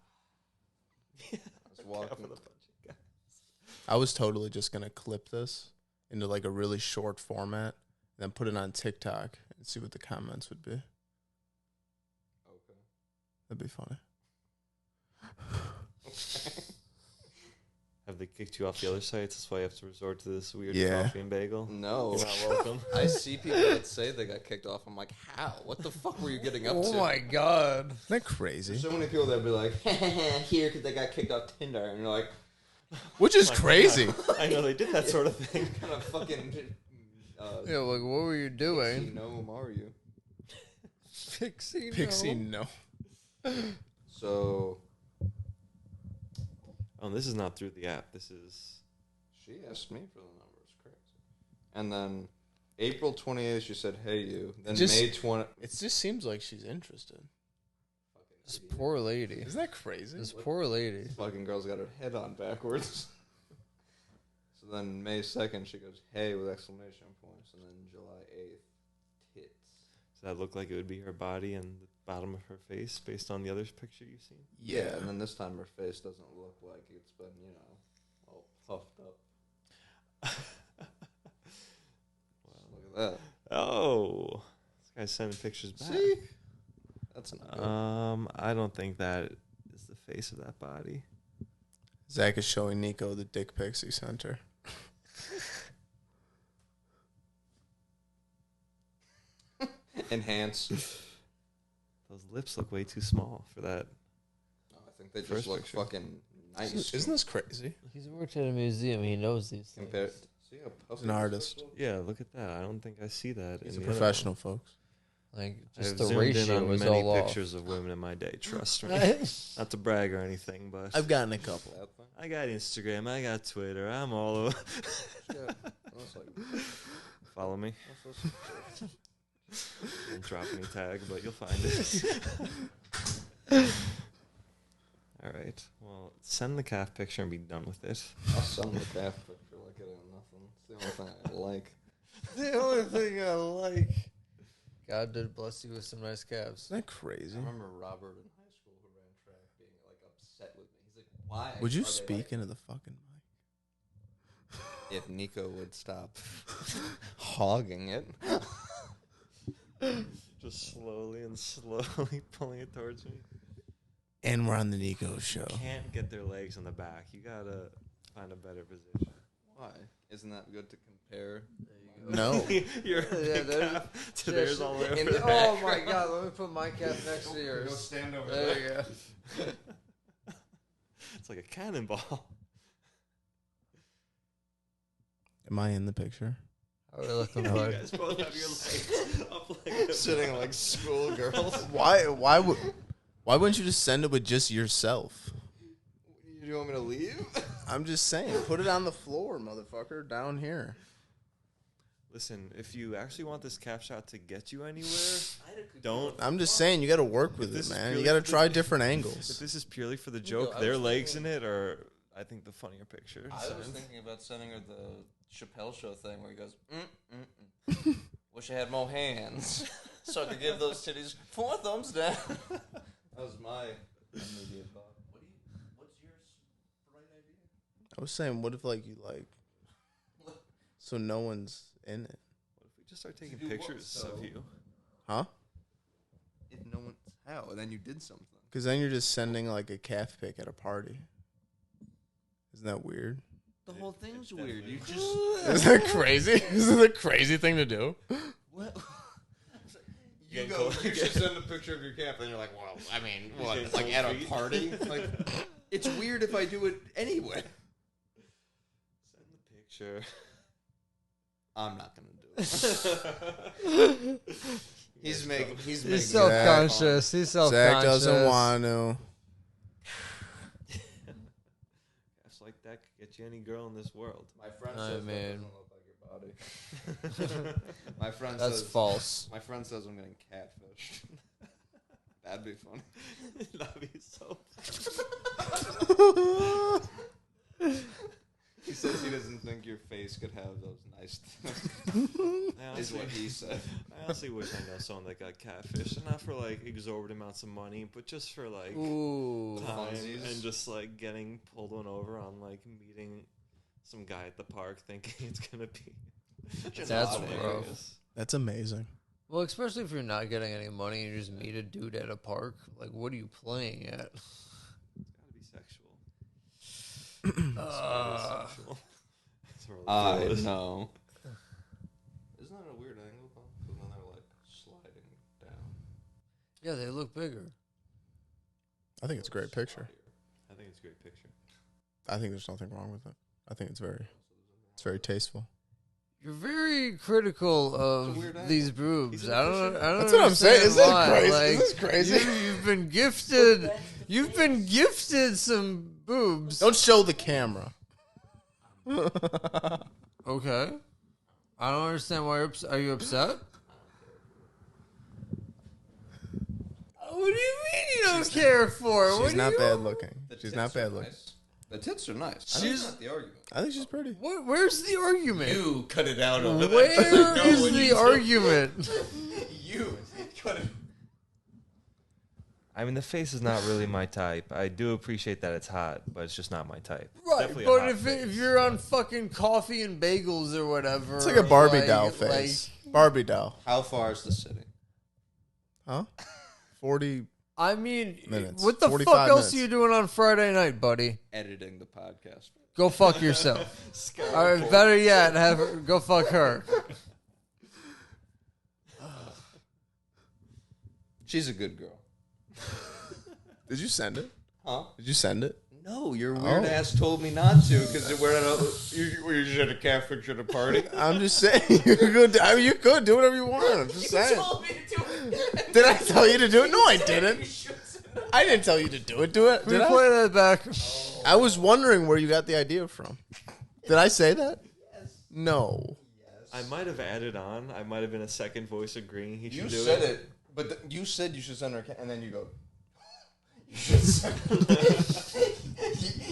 I was walking. I was totally just gonna clip this into like a really short format and then put it on TikTok and see what the comments would be. Okay. That'd be funny. have they kicked you off the other sites? That's why you have to resort to this weird Yeah. coffee and bagel. No. You're not welcome. I see people that say they got kicked off. I'm like, how? What the fuck were you getting up to? Oh my god. Isn't that crazy? There's so many people that be like, here, because they got kicked off Tinder. And you're like, Which is My crazy. God. I know they did that sort of thing. what kind of fucking Yeah, like, what were you doing? gnome are you? Pixie, Pixie, no. no. So, Oh, this is not through the app. This is she asked me for the number. It's crazy. And then April 28th, she said, hey, you. Then Just- May 20th. It just seems like she's interested. This poor lady. Isn't that crazy? This poor lady. Fucking girl's got her head on backwards. So then May 2nd, she goes, hey, with exclamation points. And then July 8th, tits. does that look like it would be her body and the bottom of her face based on the other picture you've seen? Yeah, and then this time her face doesn't look like it's been, all puffed up. Look at that. Oh, this guy's sending pictures back. See? That's not good. I don't think that is the face of that body. Zach is showing Nico the dick pics he sent her. Enhance. Those lips look way too small for that. No, I think they just First look picture. fucking nice. Isn't this crazy? He's worked at a museum. He knows these things. Compared, see how puffy He's an this artist. is? Yeah, look at that. I don't think I see that. He's in a the other professional, one. folks. Like, just I've the zoomed in ratio on was many all pictures of women in my day. Trust me. off. Not to brag or anything, but I've gotten a couple. That thing? I got Instagram. I got Twitter. I'm all over. Yeah. I was like, Follow me. what's this? Won't drop any tag, but you'll find it. All right. Well, send the calf picture and be done with it. I'll sell the calf picture like it ain't nothing. It's the only thing I like. The only thing I like. God did bless you with some nice calves. Isn't that crazy? I remember Robert in high school who ran track being like upset with me. He's like, why? Would you are they speak like- into the fucking mic? If Nico would stop hogging it. Just slowly and slowly pulling it towards me. And we're on the Nico show. Can't get their legs in the back. You gotta find a better position. Why? Isn't that good to compare? No. Your big calf to theirs all the way over the back. Oh my god, let me put my calf next to yours. Go stand over There there. you go. It's like a cannonball. Am I in the picture? How are we looking, You bud? guys both have your legs up like Sitting like schoolgirls. Why wouldn't you just send it with just yourself? You want me to leave? I'm just saying, put it on the floor, motherfucker, down here. Listen, if you actually want this calf shot to get you anywhere, don't. I'm just saying, you got to work with This it, is man. You purely got to for try the- different If angles. this is purely for the joke, I their was legs thinking- in it are, I think, the funnier picture. I was thinking about sending her the Chappelle Show thing where he goes, wish I had more hands so I could give those titties 4 thumbs down. That was my immediate thought. What's yours bright idea? I was saying, what if, like, you, like, so no one's in it? What if we just start taking do what, pictures though? of you? Huh? If no one's how, and then you did something. Because then you're just sending, like, a calf pic at a party. Isn't that weird? The whole thing's weird. You Isn't that crazy? Isn't that a crazy thing to do? what? You You go- you should send a picture of your camp, and you're like, well, I mean, what? getting Like cold at a feet? party? Like, it's weird if I do it anyway. Send the picture. I'm not gonna do it. He's making. He's making self-conscious. He's self-conscious. Zach doesn't want to. Calves like that could get you any girl in this world. My friend I says that mean- doesn't look like your body. My friend That's says false. My friend says I'm getting catfished. That'd be funny. That'd be so. He says he doesn't think your face could have those nice things. Is what he said. I honestly wish I know someone that got catfished, and not for like exorbitant amounts of money, but just for like Ooh. time Funsies. and just like getting pulled one over on like meeting some guy at the park, thinking it's gonna be. That's hilarious. rough. That's amazing. Well, especially if you're not getting any money and you just meet a dude at a park. Like, what are you playing at? It's gotta be sexual. Sexual. That's where I the deal is. know. Isn't that a weird angle though? Because then they're like sliding down. Yeah, they look bigger. I think it's a great picture. I think it's a great picture. I think there's nothing wrong with it. I think it's very tasteful. You're very critical of weird angle. these boobs. He's I don't. That's what I'm saying. understand Isn't that why. crazy? Like, Isn't this crazy? You've been gifted. You've been gifted some boobs. Don't show the camera. Okay. I don't understand why you're upset. Are you upset? What do you mean you don't care for? What She's do not you- bad looking. The She's tits not are bad looking. nice. The tits are nice. I think She's- that's not the argument. I think she's pretty. Where's the argument? You cut it out over Where there. is the argument? You cut it. I mean, the face is not really my type. I do appreciate that it's hot, but it's just not my type. It's Right, definitely a but hot if face. you're on fucking coffee and bagels or whatever, It's like a Barbie doll like- face. Barbie doll. How far is the city? Huh? 40. I mean, Minutes. what the 45 fuck else minutes. are you doing on Friday night, buddy? Editing the podcast. Go fuck yourself. Or better yet, have her, go fuck her. She's a good girl. Did you send it? Huh? Did you send it? No, your weird ass told me not to because we're at you just at a calf picture at a party. I'm just saying. You could, I mean, you could do whatever you want. I'm just saying. Did I tell you to do it? No, I didn't. I didn't tell you to do it. Do it. Can Did we I? play that back? I was wondering where you got the idea from. Did I say that? Yes. No. I might have added on. I might have been a second voice agreeing he should You do said it. it, but you said you should send her, and then you go. You should send it.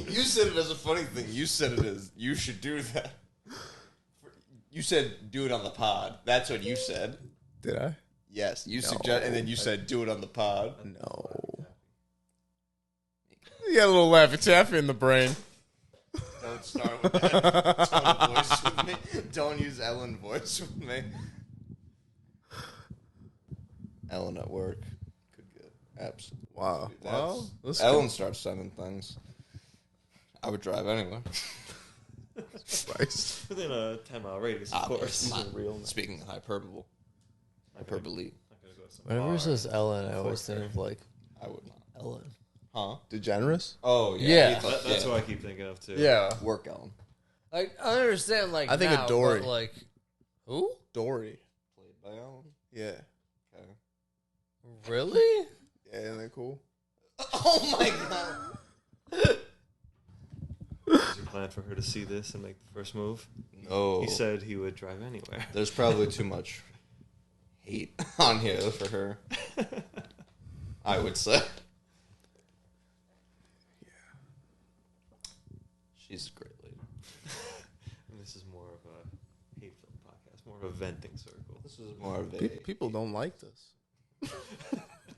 You said it as a funny thing. You said it as you should do that. You said do it on the pod. That's what you said. Did I? Yes, you suggest, and then you said do it on the pod. No. You got a little Laffy Taffy in the brain. Don't Don't start with that tone of voice with me. Don't use Ellen voice with me. Ellen at work. Could get absolutely. Wow. Well, Ellen starts sending things. I would drive anywhere. Christ. Within a 10-mile radius, of course. Speaking of hyperbole. Hyperbole. Whenever it says Ellen, I always think of like I would not. Ellen. Huh? DeGeneres? Oh, yeah. Yeah. That's what I keep thinking of, too. Yeah. Work Ellen. Like, I understand, like, I think now, of Dory. but, like, who? Dory. Played by Ellen. Yeah. Okay. Really? Yeah, isn't that cool? Oh, my God. Is your plan for her to see this and make the first move? No. He said he would drive anywhere. There's probably too much hate on here for her. I would say. She's a great lady. And this is more of a hate-filled podcast, more of a venting circle. This is more of a... People don't like this.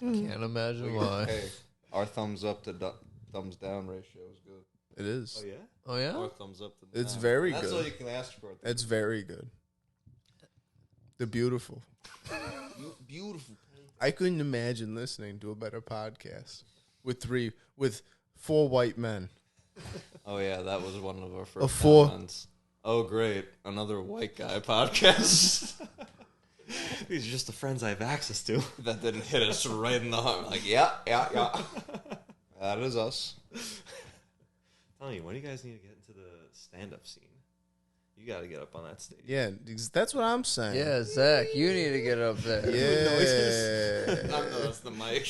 Can't imagine why. Hey, our thumbs up to thumbs down ratio is good. It is. Oh, yeah? Oh, yeah? Our thumbs up to It's down. very That's good. all you can ask for. It's very good. They're beautiful. Beautiful. I couldn't imagine listening to a better podcast with 4 white men. Oh, yeah, that was one of our first four. comments. Oh, great. Another white guy podcast. These are just the friends I have access to. That didn't hit us right in the heart. Like, yeah. That is us. Telling you, when do you guys need to get into the stand-up scene? You got to get up on that stage. Yeah, that's what I'm saying. Yeah, Zach, you need to get up there. Yeah. No, that's the mic.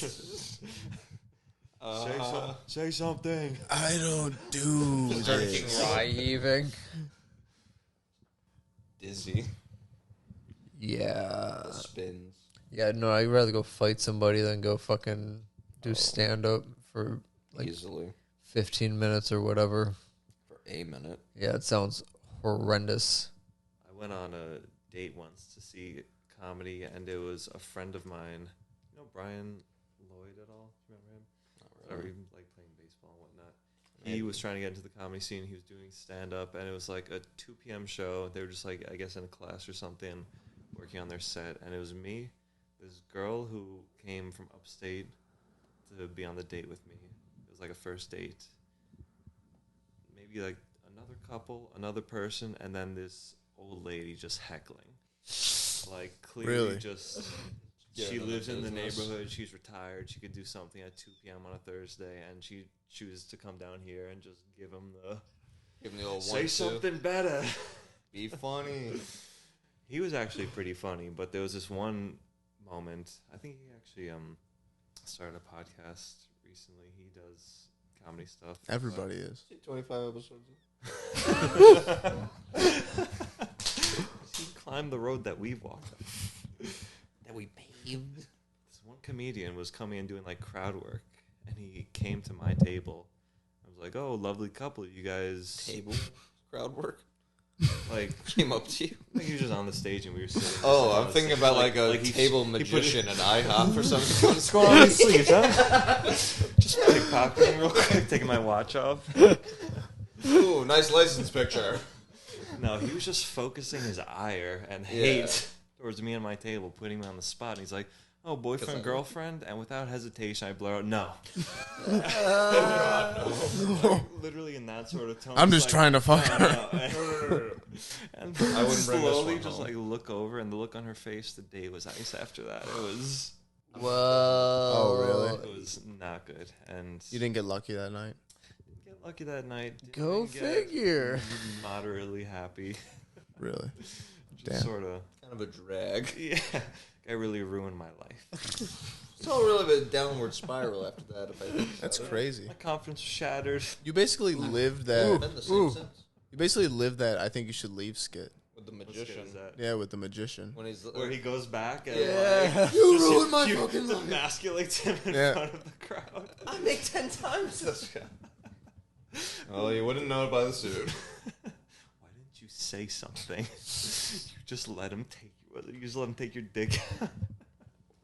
Say something. I don't do this. Dry heaving. Dizzy. Yeah. Spins. Yeah, no, I'd rather go fight somebody than go fucking do stand-up for like Easily. 15 minutes or whatever. For a minute. Yeah, it sounds horrendous. I went on a date once to see comedy, and it was a friend of mine. You know Brian Lloyd at all? Do you remember him? Not Or really. even like playing baseball and whatnot. He was trying to get into the comedy scene. He was doing stand-up, and it was like a 2 p.m. show. They were just like, I guess, in a class or something, working on their set. And it was me, this girl who came from upstate to be on the date with me. It was like a first date. Maybe like another couple, another person, and then this old lady just heckling. Like, clearly Really? just... Yeah, She no, lives in the business. neighborhood. She's retired. She could do something at 2 p.m. on a Thursday, and she chooses to come down here and just give him the Give him the old say 1-2. something better. Be funny. He was actually pretty funny, but there was this one moment. I think he actually started a podcast recently. He does comedy stuff. Everybody is. 25 episodes. He climbed the road that we've walked up. That we paved. This one comedian was coming and doing like crowd work, and he came to my table. I was like, "Oh, lovely couple, you guys." Table. Crowd work. Like, Came up to you. like he was just on the stage and we were sitting. Oh, on I'm the thinking stage. about like a he- table he put magician it- at IHOP or something. What's going on in your sleeves, huh? Just pickpocketing real quick, taking my watch off. Ooh, nice license picture. No, he was just focusing his ire and Yeah. hate towards me and my table, putting me on the spot. And he's like, "Oh, 'Cause boyfriend, I- and without hesitation, I blur out, "No." Literally in that sort of tone. I'm It's just like, trying to fuck her. her. And I wouldn't bring this slowly one just home. like look over, and the look on her face, the day was ice after that. It was Whoa. Oh, really? it was not good. And You didn't get lucky that night? didn't get lucky that night. Go Didn't get figure. Moderately happy. Really? Just Damn. sort of. Kind of a drag. Yeah. Guy really ruined my life. It's all really a downward spiral after that. If I think That's about crazy. My confidence was shattered. You basically lived it. that. Been the same since. You basically lived that. I think you should leave skit. With the What magician. skit is that? Yeah, with the magician. When he's Where he goes back and Yeah. You just ruined my you fucking life. emasculates him in Yeah. front of the crowd. I make 10 times this guy. Well, you wouldn't know it by the suit. Why didn't you say something? You just let him take you just let him take your dick.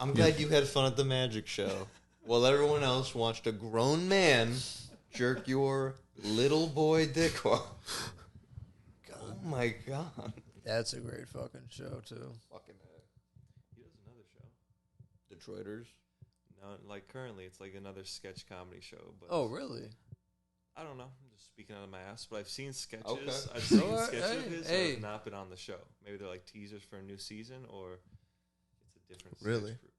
I'm glad you had fun at the magic show. While everyone else watched a grown man jerk your Little Boy Dickwad. Oh my god. That's a great fucking show too. Fucking He does another show. Detroiters. No, like currently it's like another sketch comedy show. But Oh, really? I don't know. I'm just speaking out of my ass, but I've seen sketches. Okay. I've seen Alright, sketches of his that hey. have not been on the show. Maybe they're like teasers for a new season, or it's a different. Really? sketch group.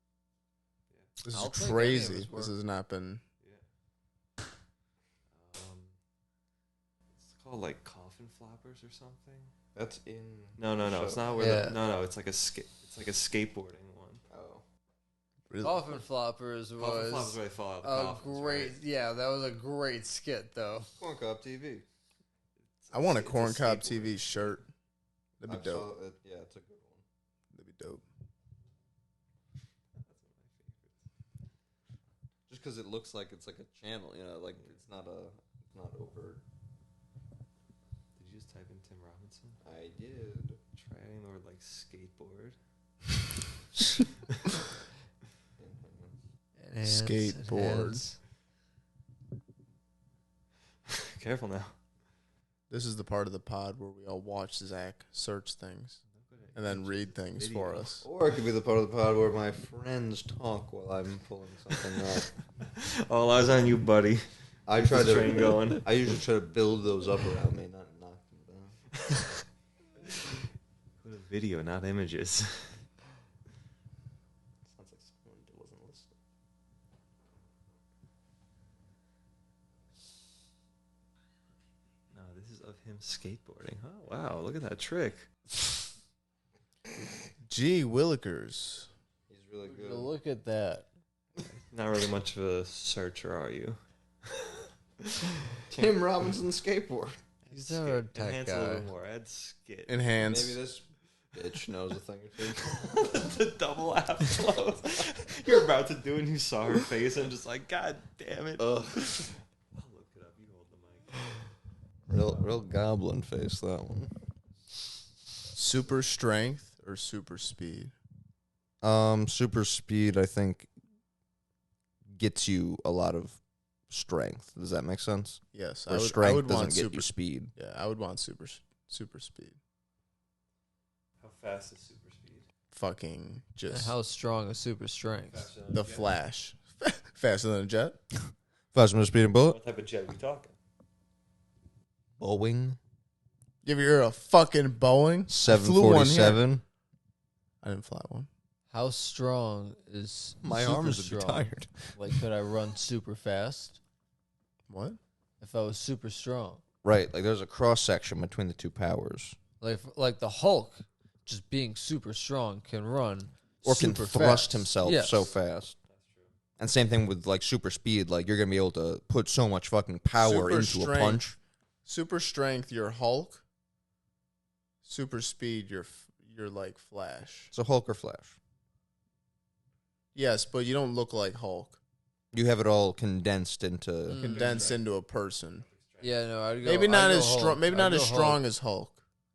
This I'll is take any of crazy. his work. This has not been. Yeah. It's called like Coffin Floppers or something. That's in. No. It's not where. Yeah. No. It's like it's like a skateboarding one. Oh. Really? Coffin Floppers Coffin Floppers was where they fall out of the a coffins, great. right? Yeah, that was a great skit though. Corn Cob TV. I want a It's Corn Cob skateboard. TV shirt. That'd be I dope. saw it. Yeah, it's a good one. That'd be dope. Just because it looks like it's like a channel, you know, like it's not overt. Did you just type in Tim Robinson? I did. Try adding the word like skateboard. Enhance, Skateboard. enhance. Careful now. This is the part of the pod where we all watch Zach search things and then read things for Video. us. Or it could be the part of the pod where my friends talk while I'm pulling something up. All eyes on you, buddy. I Keep try this to. train going. I usually try to build those up around me, not knock them down. Put a video, not images. Sounds like someone wasn't listening. No, this is of him skateboarding. Oh, wow. Look at that trick. Gee Willikers. He's really good. Look at that. Not really much of a searcher, are you? Tim Robinson skateboard. He's never a tech Enhance a little guy. bit more. Add skit. Enhance. Maybe this bitch knows a thing or two. The double laugh close. You're about to do it and you saw her face and just like, God damn it. Ugh. I'll look it up. You hold the mic. Real goblin face, that one. Super strength or super speed? Super speed, I think, gets you a lot of strength. Does that make sense? Yes. Or I strength would doesn't want get super you speed. Yeah, I would want super speed. How fast is super speed? Fucking just How strong is super strength? Faster than a the jet? Flash. Faster than a jet? Faster than speed and bullet. What type of jet are we talking? Boeing You ever hear a fucking Boeing? I flew one here. 747. I didn't fly one. How strong is My super arms would be strong? tired. Like, could I run super fast What? if I was super strong? Right, like there's a cross section between the two powers, Like the Hulk, just being super strong, can run or can super thrust fast. himself Yes. so fast. And same thing with like super speed. Like you're gonna be able to put so much fucking power Super into a strength. punch. Super strength, you're Hulk. Super speed, you're like Flash. So Hulk or Flash. Yes, but you don't look like Hulk. You have it all condensed into. Condensed into a person. Yeah, no, I'd go. Maybe not I'd go as Hulk. strong. Maybe I'd not go as Hulk. strong as Hulk.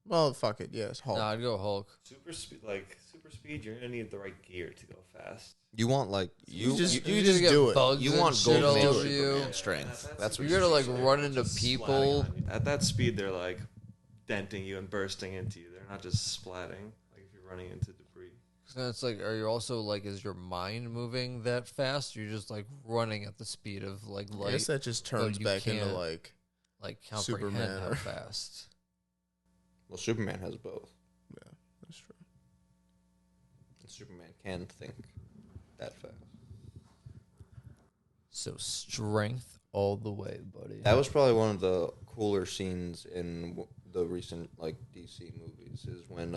Well, fuck it. Yes, Hulk. No, I'd go Hulk. Super speed, you're gonna need the right gear to go fast. You want like You just You're you gonna just get do it. bugs you and want shit all Golden over Age you. Superman strength. That's what You're gonna like run into Just people. splatting on you. At that speed, they're like denting you and bursting into you. They're not just splatting. Like if you're running into debris. And it's like, are you also like, is your mind moving that fast? You're just like running at the speed of like I light, guess that just turns you back into can't- like like comprehend Superman how or- fast. Well, Superman has both. yeah, that's true. And Superman can think that fast. So strength all the way, buddy. That was probably one of the cooler scenes in the recent like DC movies. Is when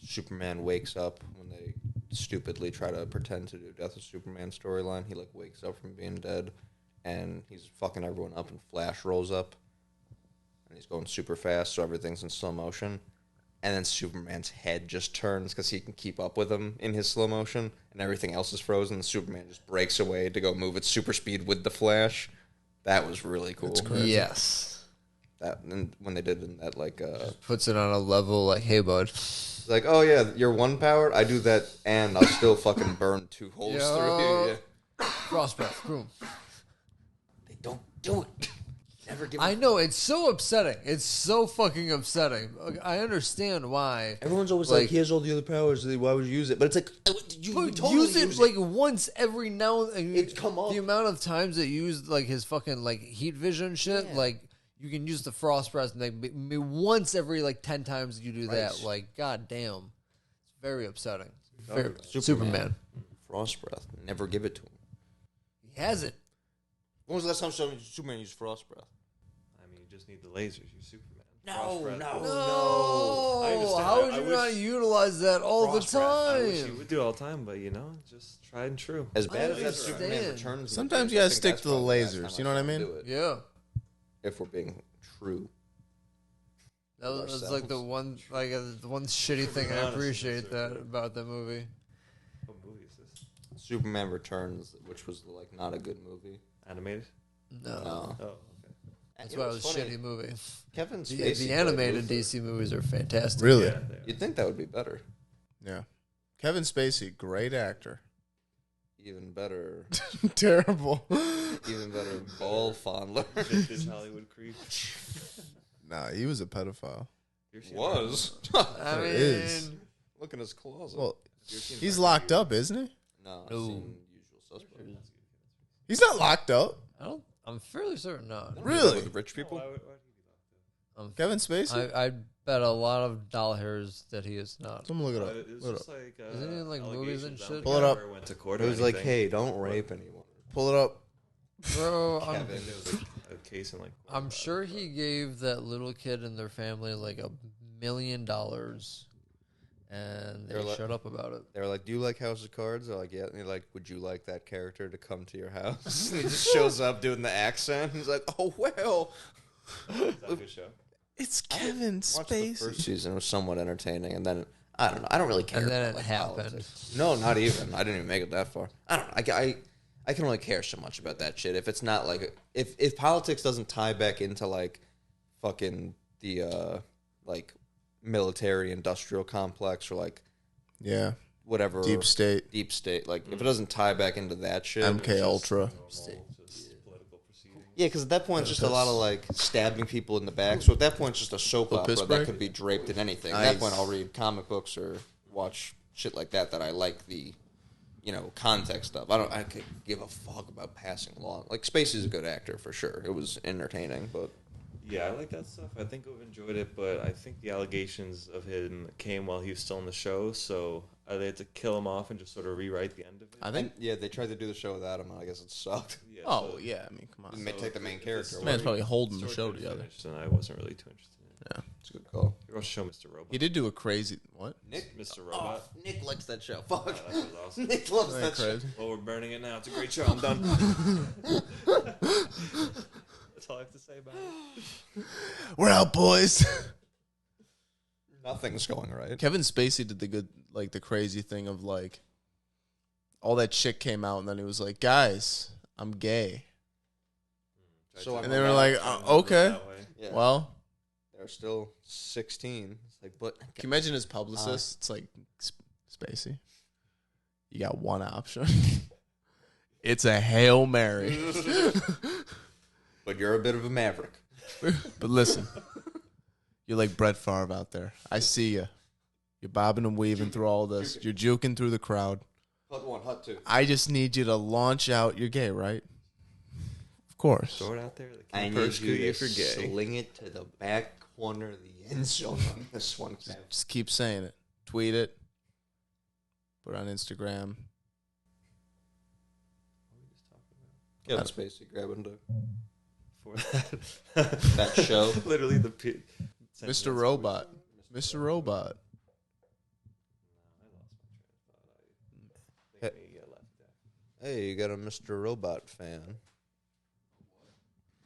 Superman wakes up when they stupidly try to pretend to do Death of Superman storyline. He like wakes up from being dead, and he's fucking everyone up, and Flash rolls up, and he's going super fast, so everything's in slow motion. And then Superman's head just turns because he can keep up with him in his slow motion, and everything else is frozen. And Superman just breaks away to go move at super speed with the Flash. That was really cool. That's crazy. Yes. That and when they did in that like Puts it on a level like, hey, bud. like, oh yeah, you're one powered. I do that, and I'll still fucking burn 2 holes through you. Cross breath. Boom. They don't do it. Never give. I know, it's so upsetting. It's so fucking upsetting. I understand why. Everyone's always like, he has all the other powers. Why would you use it? But it's like, you totally use it like once every now and then. It's come up. The amount of times it used like his fucking like heat vision shit, like you can use the frost breath and like maybe once every like 10 times you do that. Like, god damn. It's very upsetting. Very, Superman. Frost breath. Never give it to him. He has it. When was the last time Superman used frost breath? I mean, you just need the lasers. You're Superman. No. I understand. How would you not utilize that all the time? I wish you would do it all the time, but just tried and true. As bad as that Superman Returns. Sometimes you gotta stick to the lasers. You know what I mean? Yeah. If we're being true. That was like the one shitty thing I appreciate about that movie. What movie is this? Superman Returns, which was like not a good movie. Animated? No. Oh, okay. That's why it was a shitty movie. Kevin Spacey. The animated DC movies are fantastic. Really? Yeah, You'd think that would be better. Yeah. Kevin Spacey, great actor. Even better. Terrible. Even better ball fondler. Vintage Hollywood creep. Nah, he was a pedophile. Was. I mean, is. Look in his closet. Well, he's locked up, isn't he? No, I've seen Usual Suspects. He's not locked up. I'm fairly certain not. Really? With rich people? Kevin Spacey? I bet a lot of dollar hairs that he is not. Someone look it up. It was Look it just up. like Isn't he in, like, movies and shit? Pull it up. Went to court It or was like, anything. hey, don't rape anyone. Pull it up. Bro, Kevin. There was like a case in like. I'm sure he gave that little kid and their family like $1 million, and they shut up about it. They were like, do you like House of Cards? They're like, yeah. And they're like, would you like that character to come to your house? And he just shows up doing the accent. He's like, oh, well. Is that a good show? It's Kevin Watched the Spacey. first season. It was somewhat entertaining. And then, I don't know. I don't really care. And then about, it like, happened. politics. No, not even. I didn't even make it that far. I don't know. I can only care so much about that shit. If it's not like, if politics doesn't tie back into like fucking the like military industrial complex or like Yeah. whatever Deep State. like if it doesn't tie back into that shit, MK Ultra. yeah, because at that point it's just a lot of like stabbing people in the back. So at that point it's just a soap opera piss that break? could be draped in anything. At Nice. that point I'll read comic books or watch shit like that I like the context of. I could give a fuck about passing along. Like Spacey's a good actor for sure. It was entertaining, but Yeah, I like that stuff. I think I've enjoyed it, but I think the allegations of him came while he was still in the show, so they had to kill him off and just sort of rewrite the end of it. I think. they tried to do the show without him, and I guess it sucked. Yeah, Oh, so yeah. I mean, come on. May take the main character. This man's probably holding the story show could've together. finished, and I wasn't really too interested in it. Yeah. It's a good call. You watched the show Mr. Robot. He did do a crazy. What? Nick, Mr. Robot. Nick likes that show. Fuck. Yeah, that was awesome. Nick loves Isn't that that show. crazy? Well, we're burning it now. It's a great show. I'm done. That's all I have to say about it. We're out, boys. Nothing's going right. Kevin Spacey did the crazy thing of like, all that shit came out, and then he was like, guys, I'm gay. So And they were like, okay. That way. Yeah. Well, They're still 16. It's like, but can you imagine his publicist? It's like, Spacey, you got one option. It's a Hail Mary. but you're a bit of a maverick. But listen, you're like Brett Favre out there. I see you. You're bobbing and weaving through all this. You're juking through the crowd. Hut one, hut two. I just need you to launch out. You're gay, right? Of course. Throw it out there. They I can't need persecute you you to if you're gay. sling it to the back corner of the end zone on this one. Just keep saying it. Tweet it. Put it on Instagram. Kevin Spacey grabbing to For that. that show. Literally the Mr. Robot. Mr. Robot. Hey, you got a Mr. Robot fan.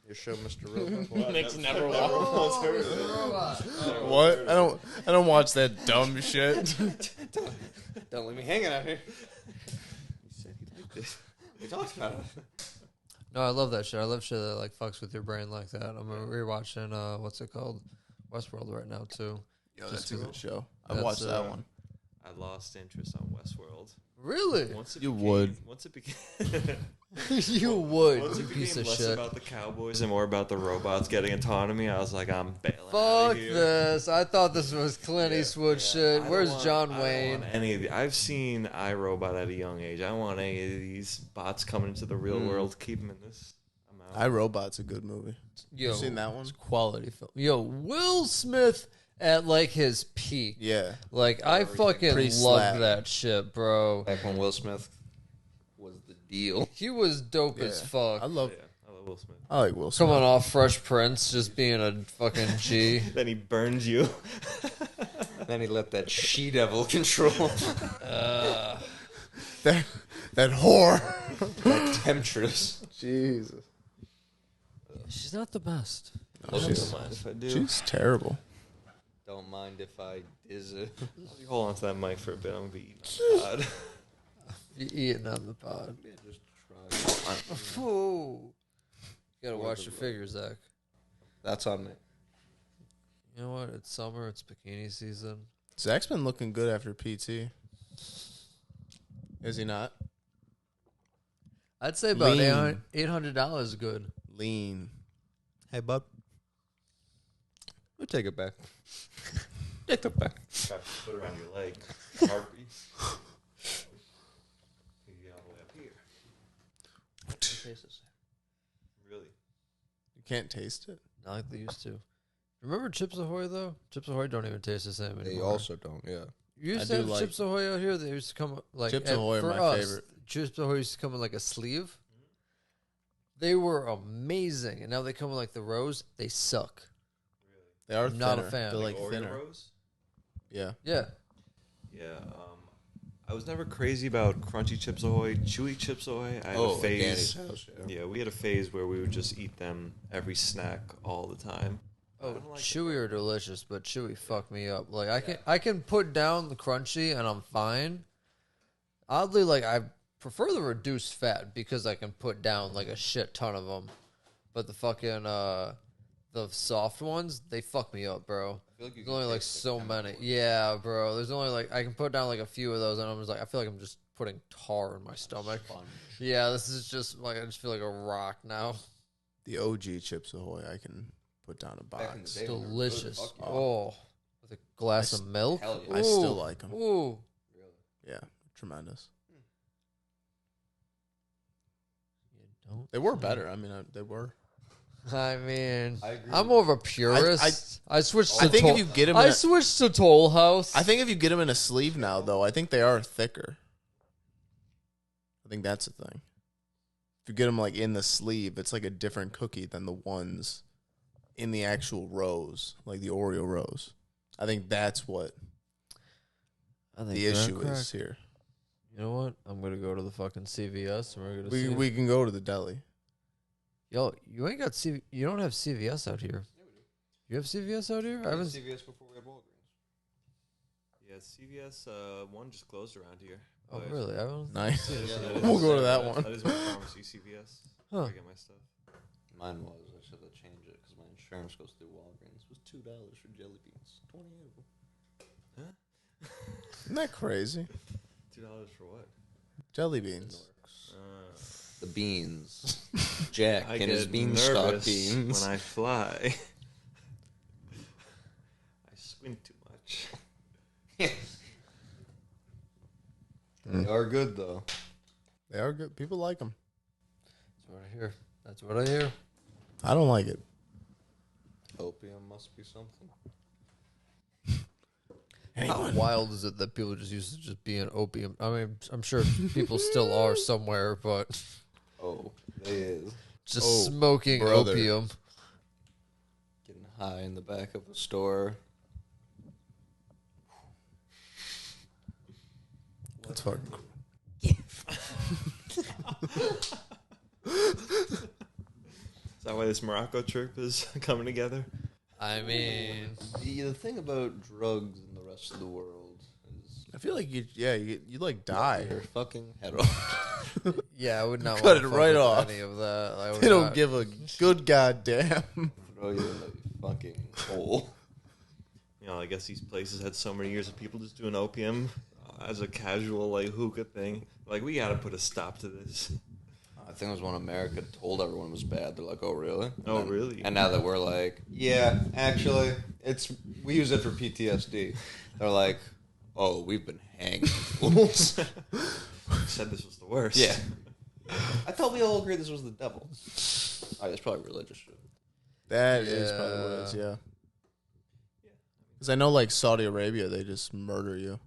Your show, Mr. Robot. Nick's never watched. What? I don't watch that dumb shit. Don't leave me hanging out here. You said you liked it. We talked about it. No, I love that shit. I love shit that like fucks with your brain like that. I'm rewatching what's it called, Westworld right now too. Yo, that's a good show. I That's, watched that one. I lost interest on Westworld. Really? You would. Once it became You would, once you it piece became of less shit. about the cowboys and more about the robots getting autonomy, I was like, I'm bailing out Fuck of here. this. I thought this was Clint Eastwood shit. I don't Where's want- John I don't Wayne? want any of the, I've seen iRobot at a young age. I don't want any of these bots coming into the real world. Keep them in this. I'm out. iRobot's a good movie. Yo, You seen that one? it's quality film. Yo, Will Smith at like his peak. Yeah. Like I fucking Pre-slap. loved that shit, bro. Back when Will Smith was the deal. He was dope as Yeah. fuck. I love Will Smith. I like Will Smith. Coming off Fresh Prince, just being a fucking G. Then he burns you. Then he let that she-devil control. That whore. That temptress. Jesus. She's not the best. No, she's, Don't mind if I do. she's terrible. Don't mind if I is it. You hold on to that mic for a bit. I'm gonna be eating God. You eating on the pod. Yeah, just try. Ooh. You gotta watch your figures, Zach. That's on me. You know what? It's summer. It's bikini season. Zach's been looking good after PT. Is he not? I'd say about Lean. $800 good. Lean. Hey, bud. We'll take it back. Take it back. Put it around your leg. Heartbeat. You get all the way up here. Really? You can't taste it? Not like they used to. Remember Chips Ahoy though? Chips Ahoy don't even taste the same anymore. They also don't, yeah. You used I to do have like- Chips Ahoy out here. They used to come like Chips and Ahoy are for my us, favorite. Chips Ahoy used to come in like a sleeve. They were amazing, and now they come in like the rose. They suck. They are I'm not a thinner. fan. They're like Oreo thinner. Rose? Yeah. Yeah, Yeah. I was never crazy about crunchy Chips Ahoy, chewy Chips Ahoy. I had a phase. Danny's house, yeah. Yeah, we had a phase where we would just eat them every snack all the time. I oh, don't like chewy are delicious, but chewy fuck me up. Like I can put down the crunchy and I'm fine. Oddly, like I prefer the reduced fat because I can put down like a shit ton of them. But the fucking the soft ones, they fuck me up, bro. feel like you There's can only like taste the so chemical many. in it. Yeah, bro. There's only like I can put down like a few of those, and I'm just like I feel like I'm just putting tar in my stomach. Yeah, this is just like I just feel like a rock now. The OG Chips Ahoy, I can put down a Back in the box. day. They were good, Delicious. fuck yeah. Oh, with a glass of milk. hell yeah. I still like them. Ooh. Yeah, tremendous. You don't They were say. better. I mean, they were. I mean, I agree I'm with more of a purist. I switched. To I think Toll- if you get them, I switched to Toll House. I think if you get them in a sleeve now, though, I think they are thicker. I think that's the thing. If you get them like in the sleeve, it's like a different cookie than the ones in the actual rose, like the Oreo rose. I think that's what I think the you're issue correct. is here. You know what? I'm gonna go to the fucking CVS and we're gonna We see. we can go to the deli. Yo, you ain't got CV. You don't have CVS out here. You have CVS out here? I haven't. CVS before we had Walgreens. Yeah, CVS one just closed around here. Oh, But- really? I haven't. Nice. seen it. Yeah, We'll go to that that one. That is my pharmacy, CVS. Huh. Where I get my stuff. Mine was. I should have changed it because my insurance goes through Walgreens. It was $2 for jelly beans. 20 of them. Isn't that crazy? $2 for what? Jelly beans. The beans. Jack I and his get beanstalk nervous beans. when I fly. I squint too much. They are good though. They are good. People like them. That's what I hear. That's what I hear. I don't like it. Opium must be something. How wild is it that people just used to just be an opium? I mean, I'm sure people still are somewhere, but Oh, they is. just Oh, smoking brother. opium. Getting high in the back of a store. That's fucking. Is that why this Morocco trip is coming together? I mean, The thing about drugs in the rest of the world is I feel like you like die. your fucking head off. yeah, I would not Cut wanna it fuck right with off. any of that. I would They don't not. give a good goddamn. Throw you in the fucking hole. You know, I guess these places had so many years of people just doing opium. as a casual like hookah thing. Like, we gotta put a stop to this. I think it was when America told everyone it was bad. They're like, "Oh, really?" Really? And now that we're like, "Yeah, actually, we use it for PTSD." They're like, "Oh, we've been hanging fools." Said this was the worst. Yeah. I thought we all agreed this was the devil. Oh, it's probably religious shit. That is probably what it is, yeah. Because I know, like, Saudi Arabia, they just murder you.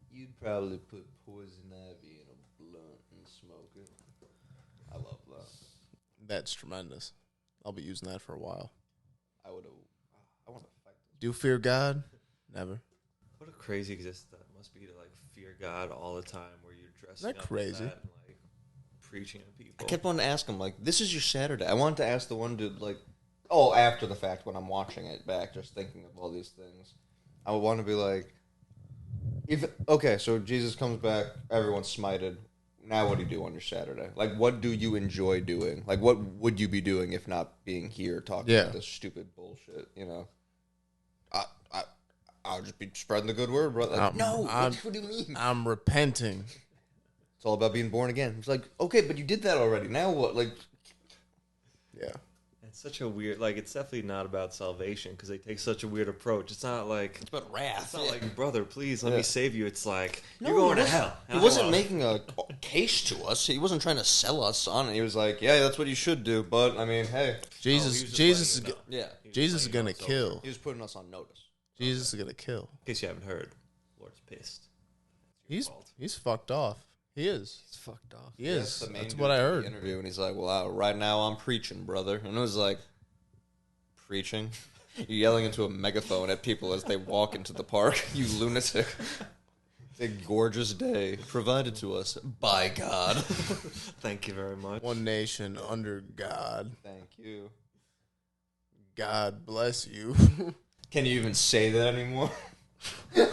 You'd probably put poison ivy in a blunt and smoke it. I love that. That's tremendous. I'll be using that for a while. I want to fight this. Do you fear God? Never. What a crazy existence that must be to like fear God all the time, where you're dressing Isn't that up crazy? like that and like preaching to people. I kept wanting to ask him, like, this is your Saturday. I wanted to ask the one dude, like, after the fact when I'm watching it back, just thinking of all these things. I would want to be like, so Jesus comes back, everyone's smited. Now what do you do on your Saturday? Like, what do you enjoy doing? Like, what would you be doing if not being here talking about this stupid bullshit, you know? I'll just be spreading the good word, bro. Like, what do you mean? I'm repenting. It's all about being born again. It's like, okay, but you did that already. Now what? Like, yeah. It's such a weird, like, it's definitely not about salvation because they take such a weird approach. It's not like, it's about wrath. It's not like, brother, please let me save you. It's like, no, you're going to hell. He wasn't making a case to us. He wasn't trying to sell us on it. He was like, yeah, that's what you should do. But, I mean, hey. Jesus is going to kill. He was putting us on notice. Jesus is going to kill. In case you haven't heard, Lord's pissed. He's fucked off. He is. He's fucked off. He is. That's what I heard. Interview, and he's like, well, right now I'm preaching, brother. And it was like, preaching? You're yelling into a megaphone at people as they walk into the park, you lunatic. It's a gorgeous day provided to us by God. Thank you very much. One nation under God. Thank you. God bless you. Can you even say that anymore? He's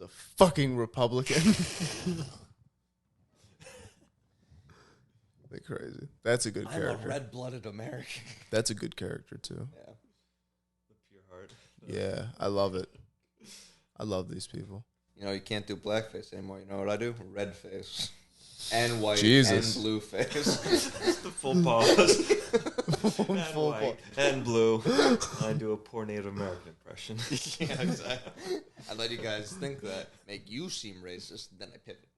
a fucking Republican. They're crazy. That's a good character. I'm a red-blooded American. That's a good character, too. Yeah. The pure heart. Yeah, I love it. I love these people. You know, you can't do blackface anymore. You know what I do? Red face. And white Jesus. and blue face. Just the full pause. And Full white and blue. I do a poor Native American impression. Yeah, exactly. I let you guys think that. Make you seem racist, then I pivot.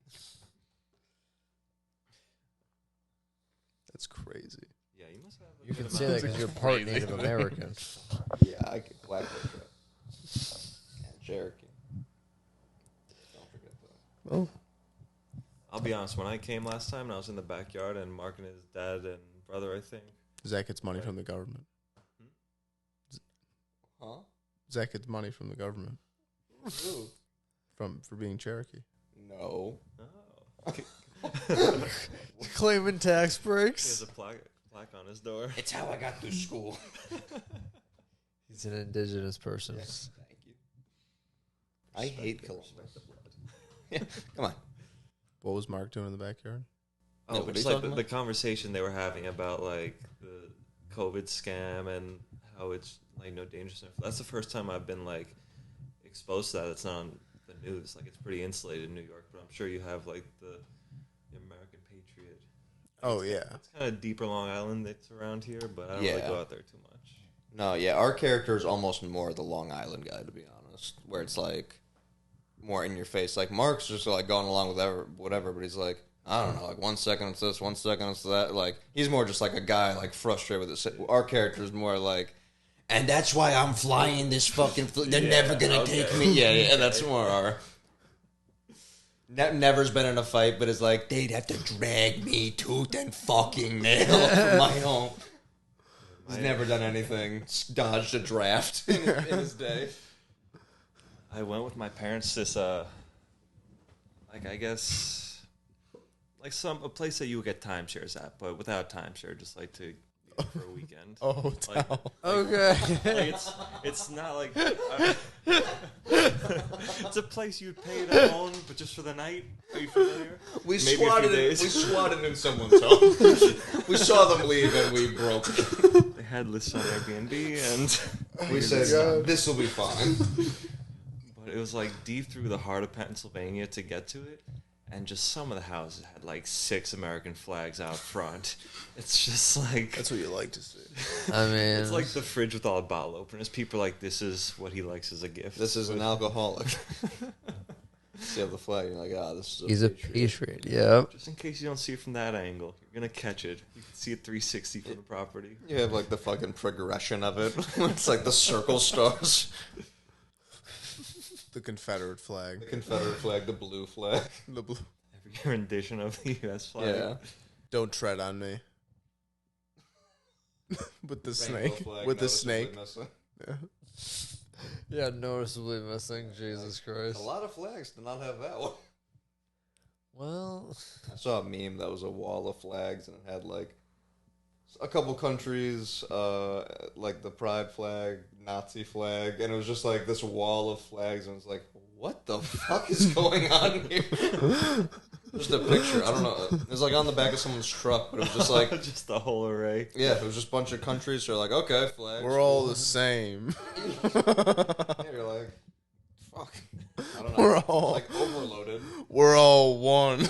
That's crazy. Yeah, you must have. You can say that because you're part Native American. Yeah, I get blackface right. And Cherokee. Don't forget that. Well, I'll be honest. When I came last time, and I was in the backyard, and Mark and his dad and brother, I think. Zach gets money from the government. Huh? Zach gets money from the government. For being Cherokee. No. Oh. Claiming tax He breaks. has a plaque on his door. It's how I got through school. He's an indigenous person. Yes, thank you. I hate Columbus. Yeah, come on. What was Mark doing in the backyard? Oh, Yeah, but what just are you like talking the conversation they were having about like the COVID scam and how it's like no danger stuff. That's the first time I've been like exposed to that. It's not on the news. Like it's pretty insulated in New York, but I'm sure you have like the American Patriot. Oh, yeah. It's kind of deeper Long Island that's around here, but I don't really go out there too much. No, yeah, our character is almost more the Long Island guy, to be honest, where it's like more in your face. Like Mark's just like going along with whatever, but he's like, I don't know, like 1 second it's this, 1 second it's that. Like he's more just like a guy like frustrated with it. Our character is more like, and that's why I'm flying this fucking. They're never gonna take me. Yeah, that's more our. Never's been in a fight, but is like they'd have to drag me tooth and fucking nail from my home. He's never done anything. Dodged a draft in his day. I went with my parents this like I guess like a place that you would get timeshares at, but without timeshare, just like to for a weekend. Oh, like, Okay. like it's not like it's a place you'd pay to own, but just for the night. Are you familiar? We Maybe a few days. swatted in someone's home. We saw them leave and we broke. They had lists on Airbnb, and We said, this will be fine. but But it was like deep through the heart of Pennsylvania to get to it. And just some of the houses had like 6 American flags out front. It's just like... That's what you like to see. I mean... It's like the fridge with all the bottle openers. People are like, this is what he likes as a gift. This is an alcoholic. You have the flag, you're like, this is He's a patriot, yeah. Just in case you don't see it from that angle, you're going to catch it. You can see it 360 from the property. You have like the fucking progression of it. It's like the circle stars. The Confederate flag. The Confederate flag, the blue flag. The blue. Every rendition of the U.S. flag. Yeah. Don't tread on me. With the snake. With the snake. Yeah. Yeah, noticeably missing. Jesus Christ. A lot of flags to not have that one. Well, I saw a meme that was a wall of flags and it had like a couple countries, like the pride flag, Nazi flag, and it was just like this wall of flags, and it was like, what the fuck is going on here? Just a picture. I don't know. It was like on the back of someone's truck, but it was just like just the whole array. Yeah, it was just a bunch of countries. So you're like, okay, flags. We're all the same. Yeah, you're like, fuck. I don't know. We're all like overloaded. We're all one.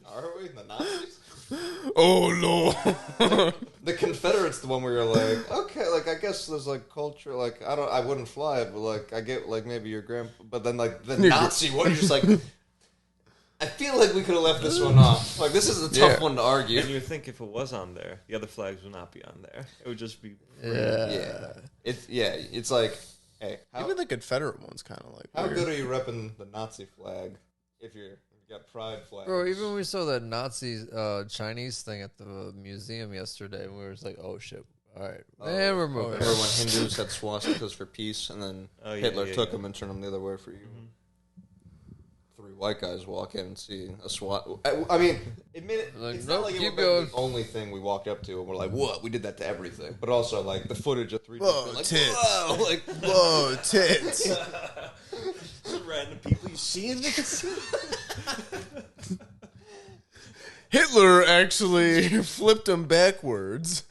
Are we the Nazis? Oh no. The Confederates, the one where you're like, okay, like I guess there's like culture, like I wouldn't fly it, but like I get like maybe your grandpa, but then like the Nazi one, you're just like, I feel like we could have left this one off. Like this is a tough one to argue. And you think if it was on there, the other flags would not be on there. It would just be It's like, hey, even the Confederate one's kind of like. How weird. good are you repping the Nazi flag if you got pride flags? bro, even when we saw that Nazi Chinese thing at the museum yesterday, we were just like, oh shit. All right. And we're moving. Remember when Hindus had swastikas for peace, and then Hitler took them and turned them the other way for you? Mm-hmm. 3 white guys walk in and see a swat. I mean, it's not like it was the only thing we walked up to and we're like, what? We did that to everything. But also, like, the footage of 3 whoa, like, tits. Whoa, like, whoa, tits. Random people you see in this. Hitler actually flipped them backwards.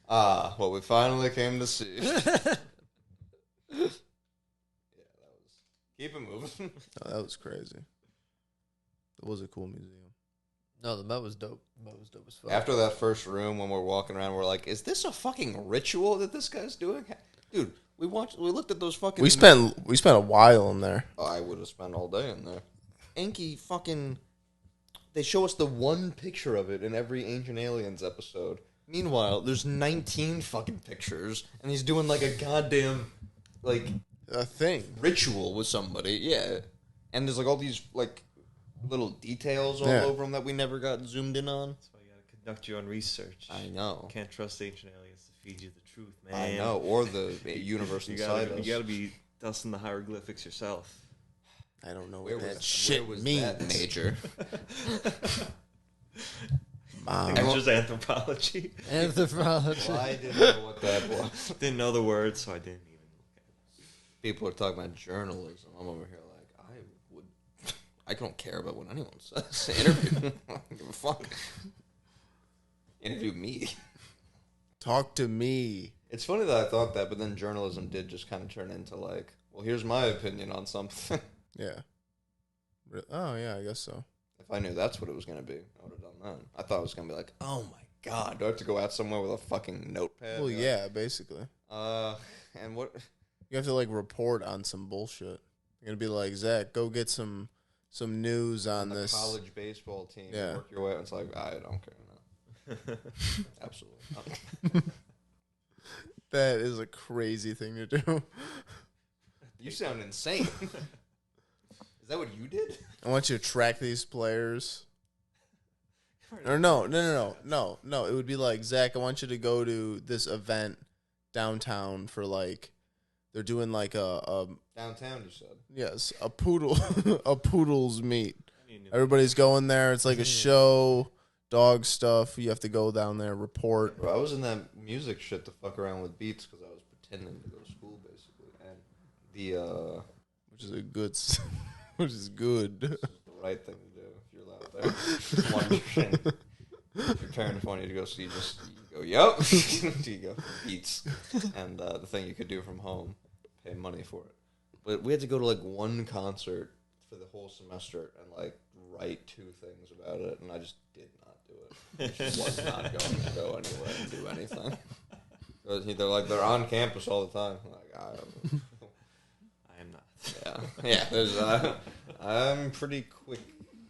What we finally came to see. Keep it moving. Oh, that was crazy. It was a cool museum. No, the Met was dope. The Met was dope as fuck. After that first room, when we're walking around, we're like, is this a fucking ritual that this guy's doing? Dude, we looked at those fucking... We spent a while in there. Oh, I would have spent all day in there. Enki fucking... They show us the one picture of it in every Ancient Aliens episode. Meanwhile, there's 19 fucking pictures, and he's doing like a goddamn, like... A thing. Ritual with somebody, yeah. And there's like all these, like, little details all over them that we never got zoomed in on. That's why you gotta conduct your own research. I know. You can't trust ancient aliens to feed you the truth, man. I know, or the universe inside us. You gotta be dusting the hieroglyphics yourself. I don't know Where what was that shit means. That major? I think it was just anthropology. Anthropology. Well, I didn't know what that was. Didn't know the word, so I didn't even look at it. People are talking about journalism. I'm over here like, I don't care about what anyone says. Interview. I don't give a fuck. Interview me. Talk to me. It's funny that I thought that, but then journalism did just kind of turn into like, well, here's my opinion on something. Yeah. Oh, yeah, I guess so. If I knew that's what it was going to be, I would have done that. I thought it was going to be like, oh my God, do I have to go out somewhere with a fucking notepad? Well, yeah, basically. And what... You have to, like, report on some bullshit. You're going to be like, Zach, go get some news on this. college baseball team. Yeah. Work your way. It's like, I don't care. No. Absolutely not. That is a crazy thing to do. You sound insane. Is that what you did? I want you to track these players. Or no. It would be like, Zach, I want you to go to this event downtown for like, they're doing like a Downtown, you said. yes, a poodle's meet. Everybody's going there. It's like a show, dog stuff. You have to go down there, report. Bro, I was in that music shit to fuck around with beats because I was pretending to go to school, basically. And the, which is a good, which is good. This is the right thing to do if you're allowed there. One thing. If your parents want you to go see, you go, yup. You go, beats. And the thing you could do from home, pay money for it. But we had to go to like one concert for the whole semester and like write 2 things about it, and I just did not do it. I just was not going to go anywhere and do anything. They're on campus all the time. I'm like, I am not. Yeah. I'm pretty quick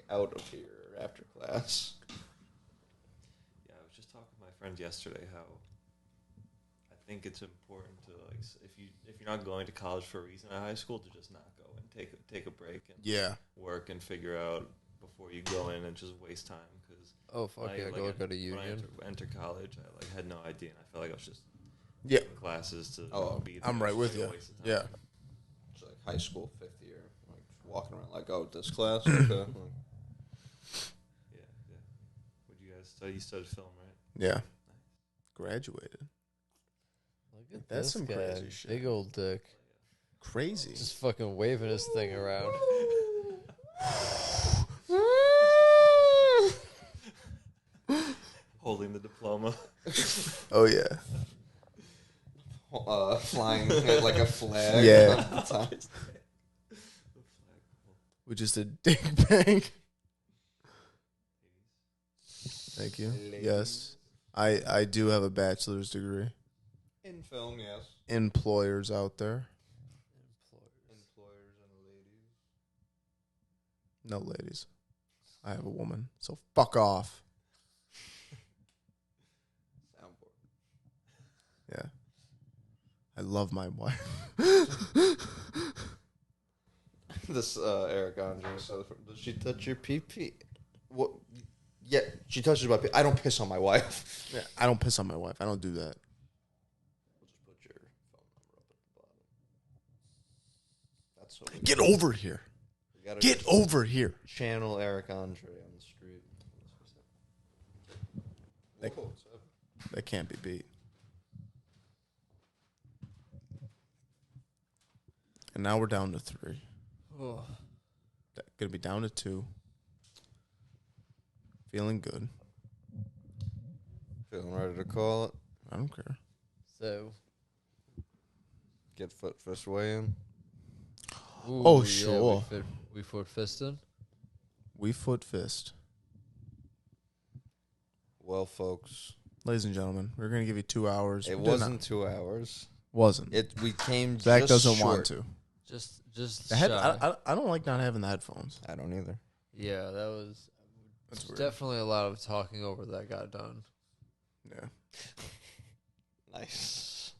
out of here after class. Yeah, I was just talking to my friend yesterday how I think it's important to like if you're not going to college for a reason at high school, to just not go and take a break and work and figure out before you go in and just waste time. Because go to Union. When I enter college, I like had no idea, and I felt like I was just classes to be there. I'm right with you. Yeah. It's like high school, 5th year, like walking around like, oh, this class, okay. Yeah. Would you guys study? You studied film, right? Yeah. Graduated. Look at That's this some guy. crazy shit. Big old dick. Crazy. Just fucking waving his thing around. Holding the diploma. Oh yeah. Flying like a flag. Yeah. With just a dick bank. Thank you. Ladies. Yes. I do have a bachelor's degree. In film, yes. Employers out there. Employers and ladies. No ladies. I have a woman. So fuck off. Soundboard. Yeah. I love my wife. This Eric Andre said, does she touch your pee-pee? What? Yeah, she touches my pee. I don't piss on my wife. Yeah, I don't piss on my wife. I don't do that. We'll just put your phone number up at the bottom. That's what we Get do. over here. We gotta Get just over here. channel Eric Andre on the street. Like- Whoa, what's up? That can't be beat. And now we're down to 3. Oh. Gonna be down to 2. Feeling good. Feeling ready to call it. I don't care. So. Get foot fist weigh in. Oh, sure. We foot fisted. We foot fist. Well, folks, Ladies and gentlemen, we're gonna give you 2 hours. it We did wasn't not- 2 hours. Wasn't. We came Zach just doesn't short. want to. Just The head, shy. I don't like not having the headphones. I don't either. Yeah, that was That's weird. definitely a lot of talking over that got done. Yeah. Nice.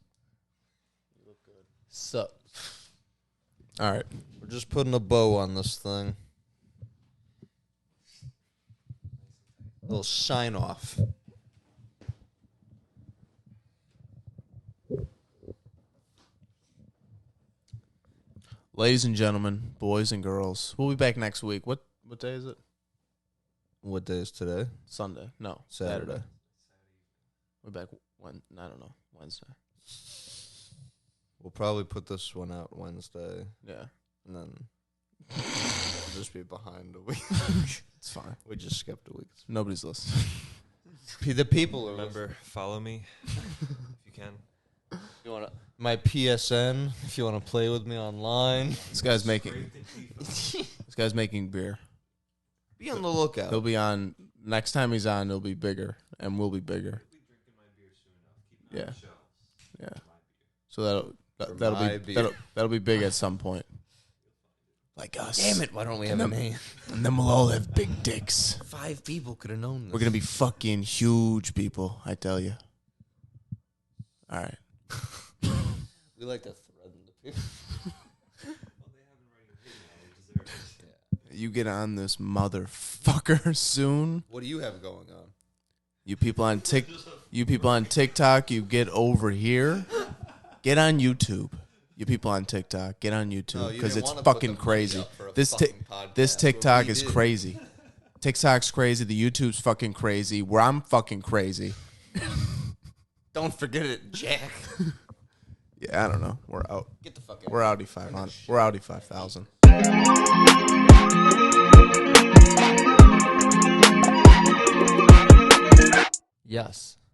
You look good. Sup? All right. We're just putting a bow on this thing. Little sign off. Ladies and gentlemen, boys and girls, we'll be back next week. What day is it? What day is today? Sunday. No, Saturday. We're back I don't know, Wednesday. We'll probably put this one out Wednesday, Yeah. and then we'll just be behind a week. It's fine. We just skipped a week. Nobody's listening. The people are Remember, follow me if you can. You want my PSN if you want to play with me online. This guy's making beer. Be on the lookout. He'll be on next time he's on. He'll be bigger, and we'll be bigger. Yeah, yeah. So that'll be big at some point. Like us. Damn it! Why don't we have a name? And then we'll all have big dicks. 5 people could have known this. We're gonna be fucking huge people. I tell you. All right. We like to threaten the people. You get on this motherfucker soon. What do you have going on? You people on TikTok, you get over here. Get on YouTube. You people on TikTok, get on YouTube because it's fucking crazy. This TikTok is crazy. TikTok's crazy. The YouTube's fucking crazy. Where I'm fucking crazy. Don't forget it, Jack. Yeah, I don't know. We're out. Get the fuck out. We're Audi 500. We're Audi 5000. Yes.